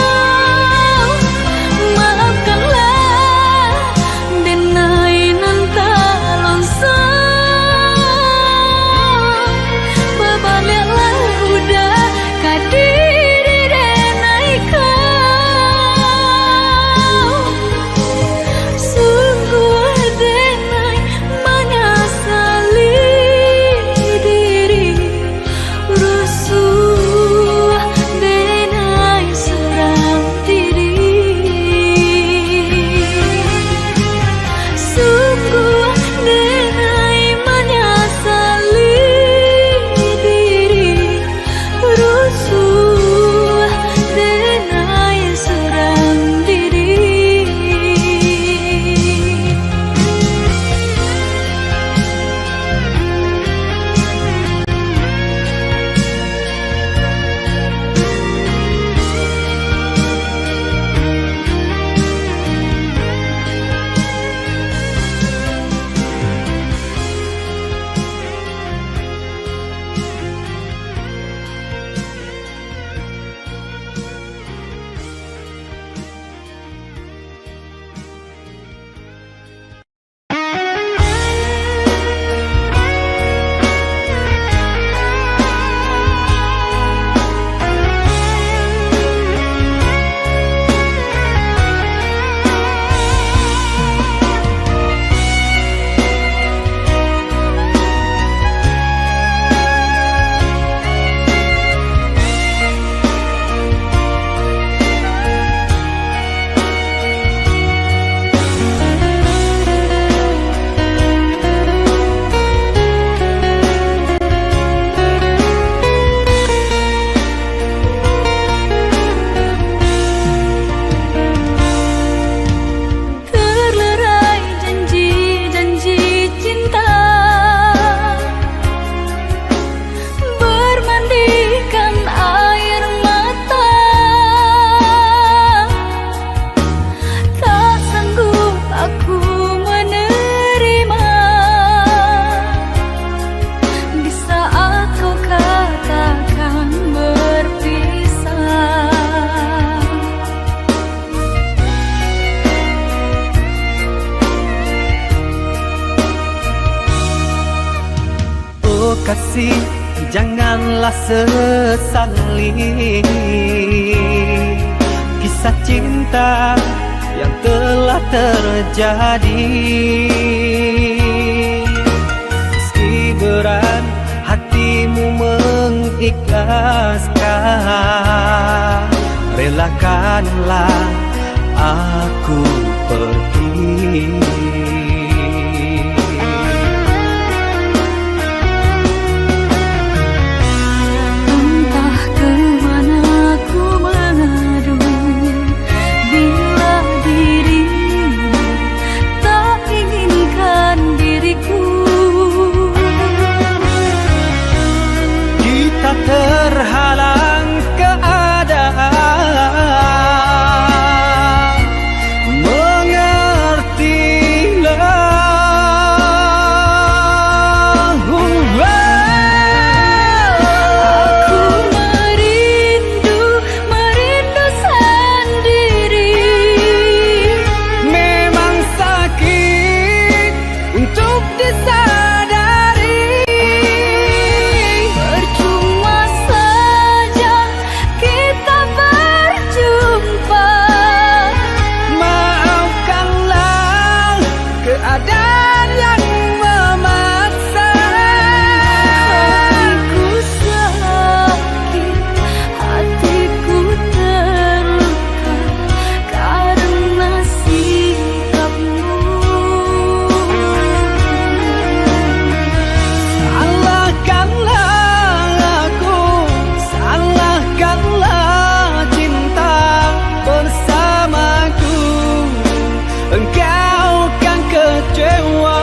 kasih, janganlah sesali kisah cinta yang telah terjadi. Meski berat hatimu mengikhlaskan, relakanlah aku pergi. Entah kemana ku mengadu bila dirimu tak inginkan diriku. Kita terhalang keadaan, mengertilah. Aku merindu, merindu sendiri. Memang sakit untuk disadari. Percuma saja kita berjumpa. Maafkanlah keadaan yang memaksa. Hatiku sakit, hatiku terluka karena sikapmu. Salahkanlah aku, salahkanlah cinta bersamaku. Engkau kan kecewa.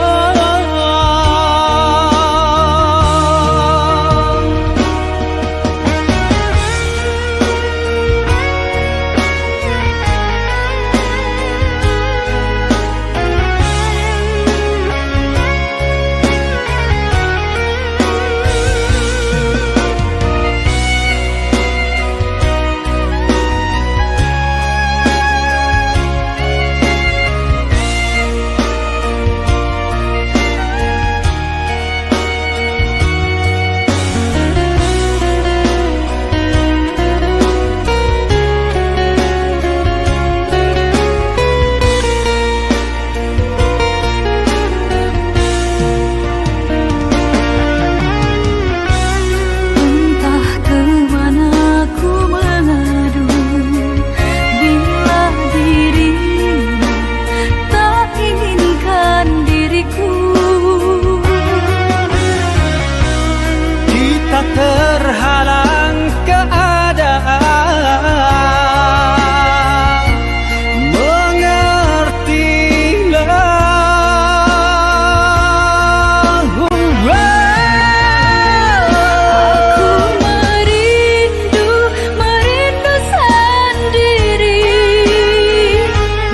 Entah kemana ku mengadu bila dirimu tak inginkan diriku. Kita terhalang keadaan, mengertilah. Aku merindu, merindu sendiri.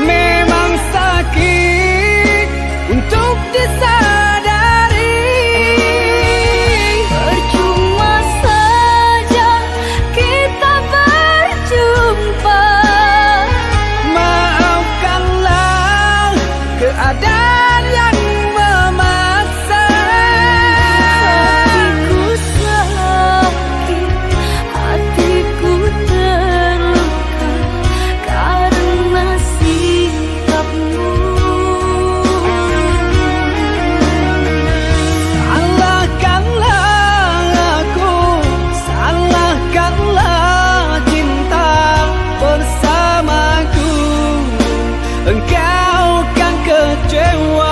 Memang sakit untuk disadari. Percuma saja kita berjumpa. Maafkanlah keadaan yang memaksa. Hatiku sakit, hatiku terluka karena sikapmu. Salahkanlah aku, salahkanlah cinta bersamaku. Engkau kan kecewa.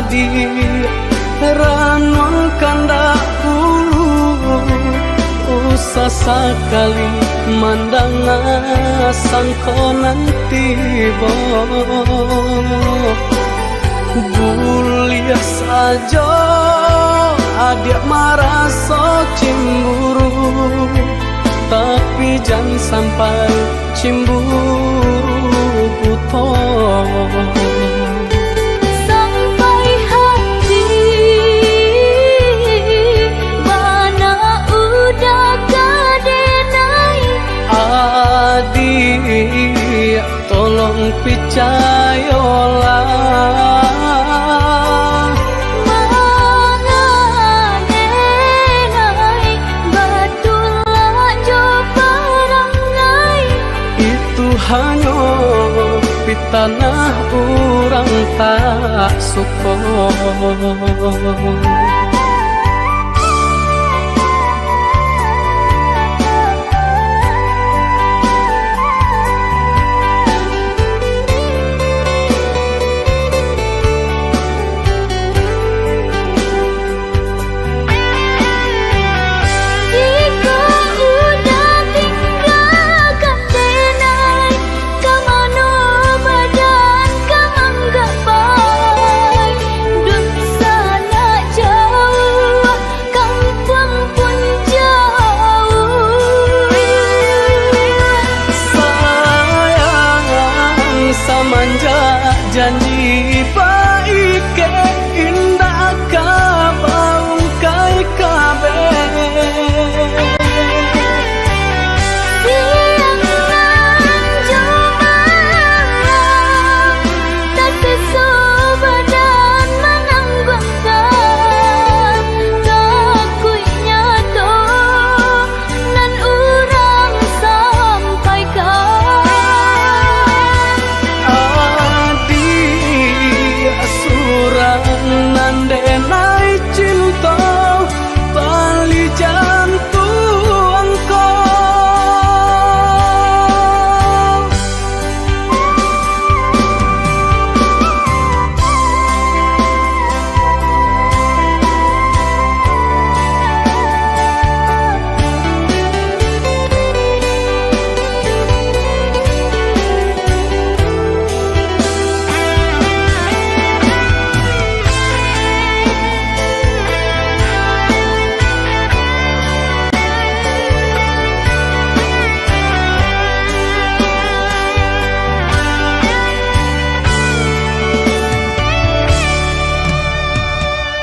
adi ranong kandak ulu usah sekali mandang sangkonan tiba buliah saja adik merasa cemburu tapi jangan sampai cemburu buta sampai hati mana udah kadenai adik tolong percayalah hanya di tanah orang tak suka janji baik ke indah kabau kai kabe siang nan cuma tak sesubadan menanggungkan takutnya to nan urang sampaikan nandenai cinta tali jantung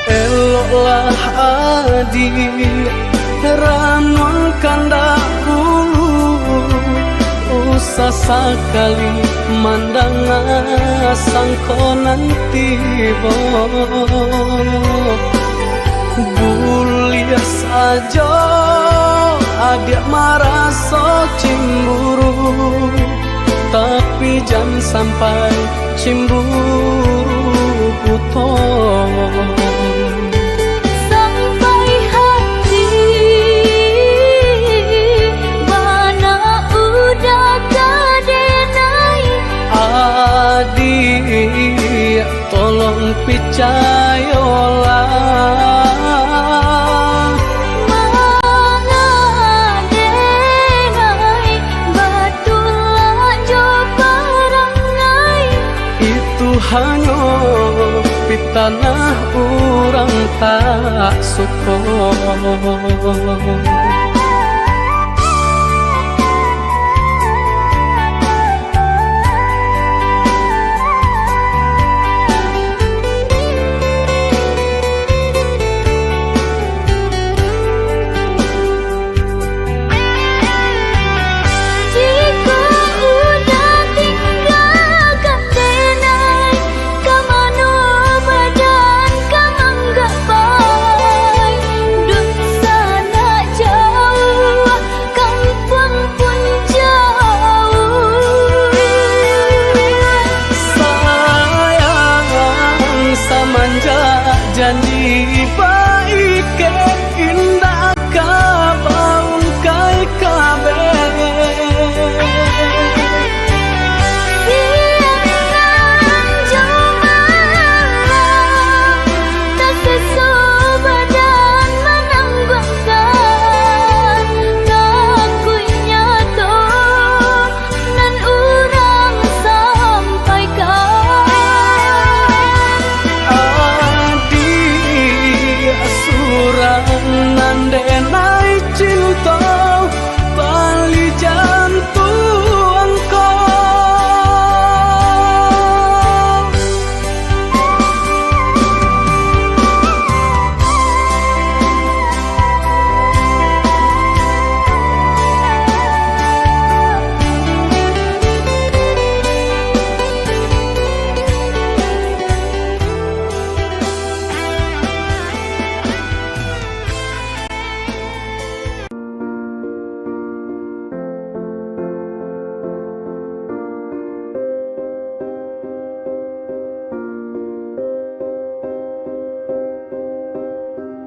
eloklah adik ranong kandak ulu usah sekali mandang sangkonan tiba buliah saja adik merasa cemburu tapi jangan sampai cemburu buta sampai hati mana udah kadenai adik tolong percayalah hanya di tanah orang tak suka jauh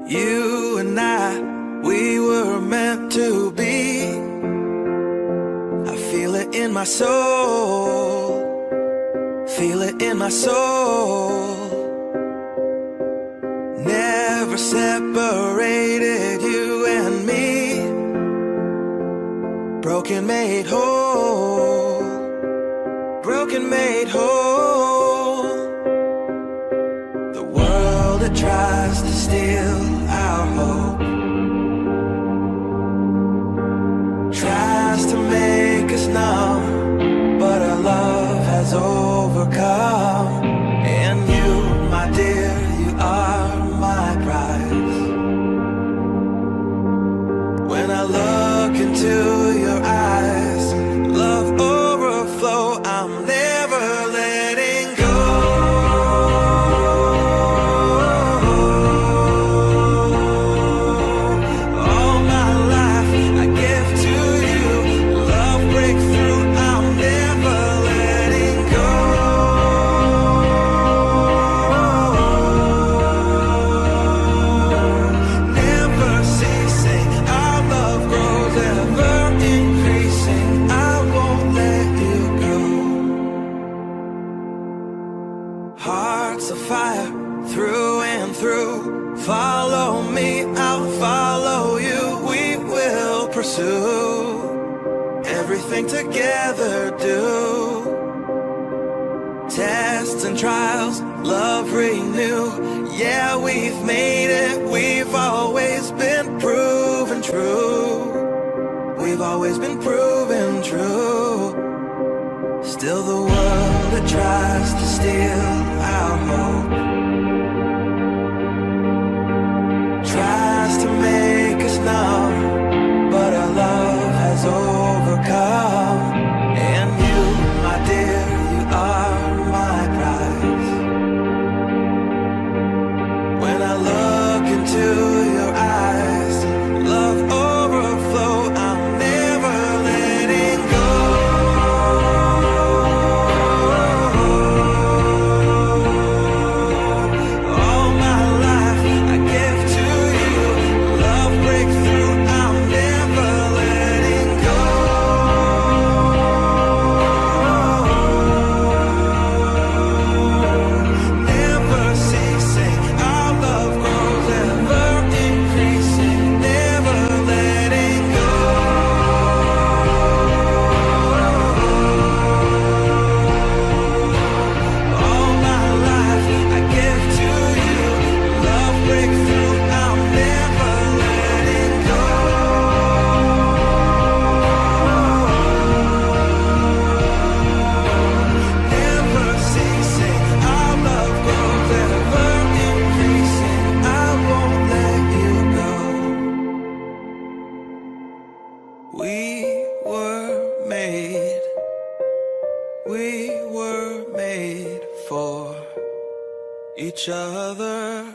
You and I, we were meant to be. I feel it in my soul, feel it in my soul. Never separated, you and me. Broken made whole, broken made whole. The world that tries to steal our hope tries to make us numb, but our love has overcome. And you, my dear, you are my prize. When I look into your eyes, love overflow, I'm never letting go. All my life I give to you, love breakthrough, I'm never letting go. Never ceasing, our love grows ever increasing, I won't let you go. Hearts of fire, through and through. Follow me, I'll follow you. We will pursue everything together, do. Tests and trials, love renew. Yeah, we've made it, we've always been proven true. We've always been proven true. Still the world that tries to steal our hope tries to make us numb, but our love has overcome. And you, my dear, you are my prize. When I look into your eyes, love overflow, I'm never letting go. All my life I give to you, love breakthrough, I'm never letting go. Never ceasing, our love grows ever increasing, never letting go. All my life I give to you, love breakthrough, I'm never letting go. Never ceasing, our love grows ever increasing, I won't let you go. We were made for each other.